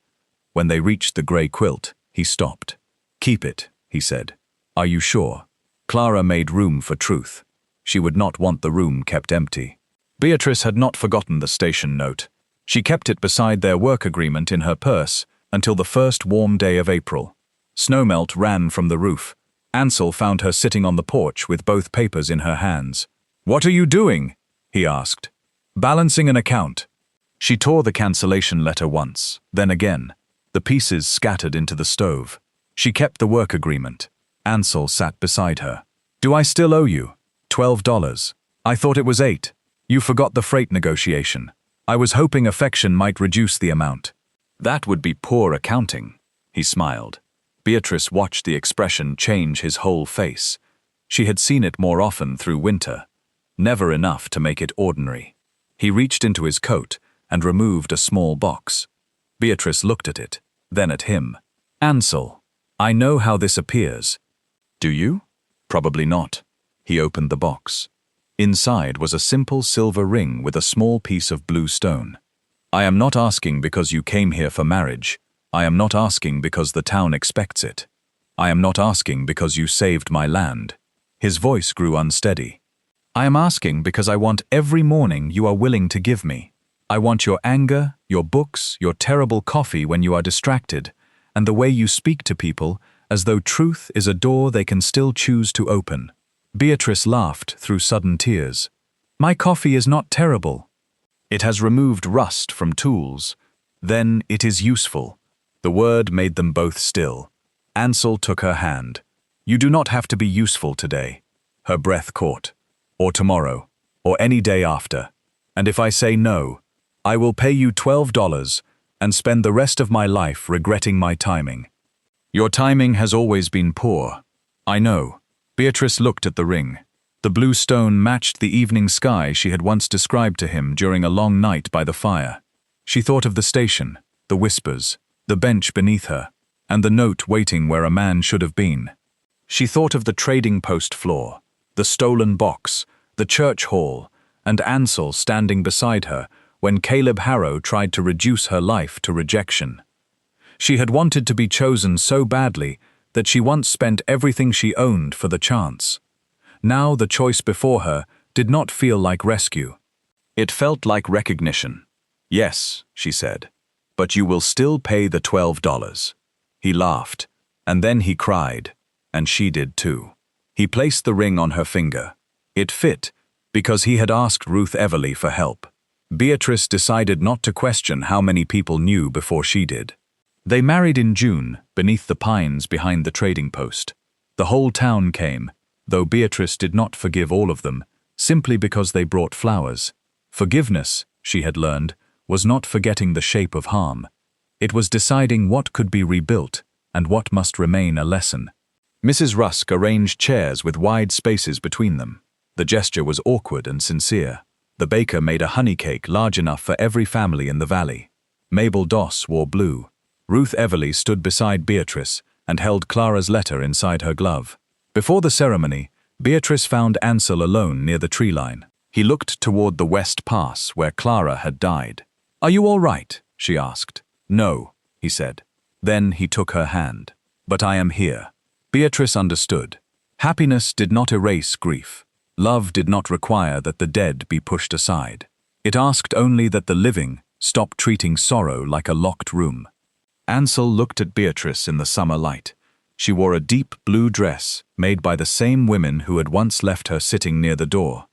When they reached the grey quilt, he stopped. "Keep it," he said. "Are you sure?" Clara made room for truth. She would not want the room kept empty. Beatrice had not forgotten the station note. She kept it beside their work agreement in her purse until the first warm day of April. Snowmelt ran from the roof. Ansel found her sitting on the porch with both papers in her hands. "What are you doing?" he asked. "Balancing an account." She tore the cancellation letter once, then again. The pieces scattered into the stove. She kept the work agreement. Ansel sat beside her. "Do I still owe you? $12. I thought it was $8. You forgot the freight negotiation. I was hoping affection might reduce the amount." "That would be poor accounting," he smiled. Beatrice watched the expression change his whole face. She had seen it more often through winter. Never enough to make it ordinary. He reached into his coat and removed a small box. Beatrice looked at it, then at him. "Ansel, I know how this appears." "Do you?" "Probably not." He opened the box. Inside was a simple silver ring with a small piece of blue stone. "I am not asking because you came here for marriage. I am not asking because the town expects it. I am not asking because you saved my land." His voice grew unsteady. "I am asking because I want every morning you are willing to give me. I want your anger, your books, your terrible coffee when you are distracted, and the way you speak to people as though truth is a door they can still choose to open." Beatrice laughed through sudden tears. "My coffee is not terrible. It has removed rust from tools. Then it is useful." The word made them both still. Ansel took her hand. "You do not have to be useful today." Her breath caught. "Or tomorrow, or any day after. And if I say no, I will pay you $12 and spend the rest of my life regretting my timing." "Your timing has always been poor." "I know." Beatrice looked at the ring. The blue stone matched the evening sky she had once described to him during a long night by the fire. She thought of the station, the whispers, the bench beneath her, and the note waiting where a man should have been. She thought of the trading post floor, the stolen box, the church hall, and Ansel standing beside her when Caleb Harrow tried to reduce her life to rejection. She had wanted to be chosen so badly that she once spent everything she owned for the chance. Now the choice before her did not feel like rescue. It felt like recognition. "Yes," she said, "but you will still pay the $12. He laughed, and then he cried, and she did too. He placed the ring on her finger. It fit, because he had asked Ruth Everly for help. Beatrice decided not to question how many people knew before she did. They married in June, beneath the pines behind the trading post. The whole town came, though Beatrice did not forgive all of them, simply because they brought flowers. Forgiveness, she had learned, was not forgetting the shape of harm. It was deciding what could be rebuilt and what must remain a lesson. Mrs. Rusk arranged chairs with wide spaces between them. The gesture was awkward and sincere. The baker made a honey cake large enough for every family in the valley. Mabel Doss wore blue. Ruth Everly stood beside Beatrice and held Clara's letter inside her glove. Before the ceremony, Beatrice found Ansel alone near the tree line. He looked toward the West Pass where Clara had died. "Are you all right?" she asked. "No," he said. Then he took her hand. "But I am here." Beatrice understood. Happiness did not erase grief. Love did not require that the dead be pushed aside. It asked only that the living stop treating sorrow like a locked room. Ansel looked at Beatrice in the summer light. She wore a deep blue dress made by the same women who had once left her sitting near the door.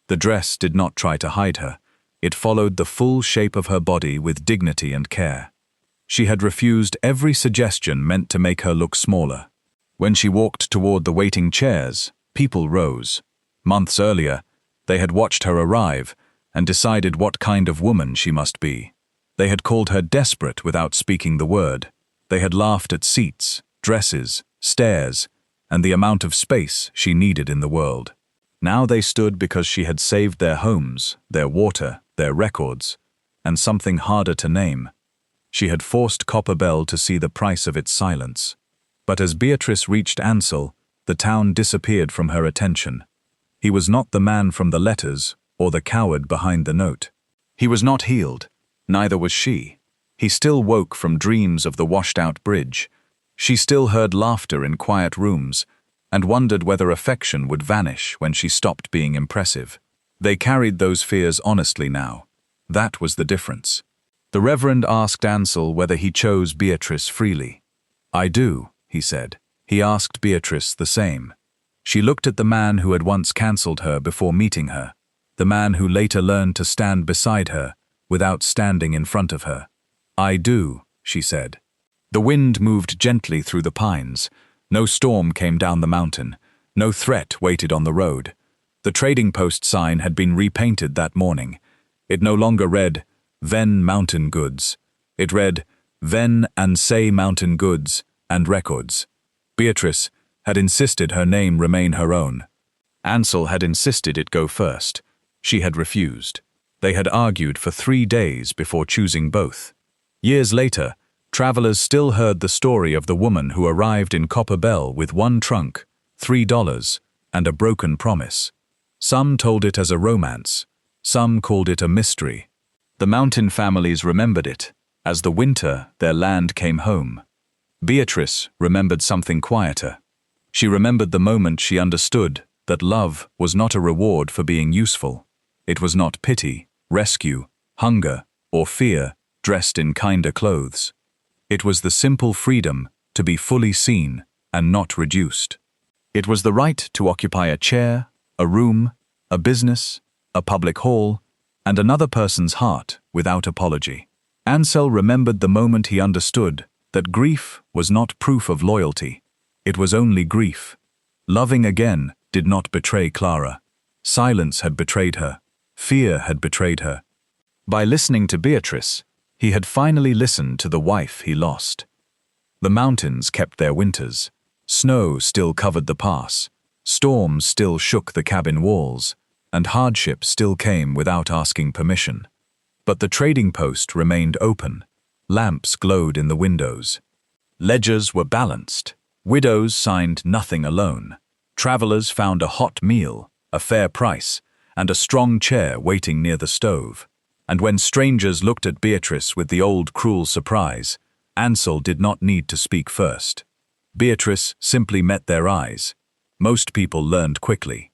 The dress did not try to hide her. It followed the full shape of her body with dignity and care. She had refused every suggestion meant to make her look smaller. When she walked toward the waiting chairs, people rose. Months earlier, they had watched her arrive and decided what kind of woman she must be. They had called her desperate without speaking the word. They had laughed at seats, dresses, stairs, and the amount of space she needed in the world. Now they stood because she had saved their homes, their water, their records, and something harder to name. She had forced Copper Bell to see the price of its silence. But as Beatrice reached Ansel, the town disappeared from her attention. He was not the man from the letters or the coward behind the note. He was not healed, neither was she. He still woke from dreams of the washed-out bridge. She still heard laughter in quiet rooms and wondered whether affection would vanish when she stopped being impressive. They carried those fears honestly now. That was the difference. The Reverend asked Ansel whether he chose Beatrice freely. "I do," he said. He asked Beatrice the same. She looked at the man who had once cancelled her before meeting her, the man who later learned to stand beside her without standing in front of her. "I do," she said. The wind moved gently through the pines. No storm came down the mountain. No threat waited on the road. The trading post sign had been repainted that morning. It no longer read, "Ven Mountain Goods." It read, "Ven and Saye Mountain Goods and Records." Beatrice had insisted her name remain her own. Ansel had insisted it go first. She had refused. They had argued for 3 days before choosing both. Years later, travelers still heard the story of the woman who arrived in Copper Bell with one trunk, $3, and a broken promise. Some told it as a romance. Some called it a mystery. The mountain families remembered it. As the winter, their land came home. Beatrice remembered something quieter. She remembered the moment she understood that love was not a reward for being useful. It was not pity, rescue, hunger, or fear dressed in kinder clothes. It was the simple freedom to be fully seen and not reduced. It was the right to occupy a chair, a room, a business, a public hall, and another person's heart without apology. Ansel remembered the moment he understood that grief was not proof of loyalty. It was only grief. Loving again did not betray Clara. Silence had betrayed her. Fear had betrayed her. By listening to Beatrice, he had finally listened to the wife he lost. The mountains kept their winters. Snow still covered the pass. Storms still shook the cabin walls, and hardship still came without asking permission. But the trading post remained open. Lamps glowed in the windows. Ledgers were balanced. Widows signed nothing alone. Travelers found a hot meal, a fair price, and a strong chair waiting near the stove. And when strangers looked at Beatrice with the old cruel surprise, Ansel did not need to speak first. Beatrice simply met their eyes. Most people learned quickly.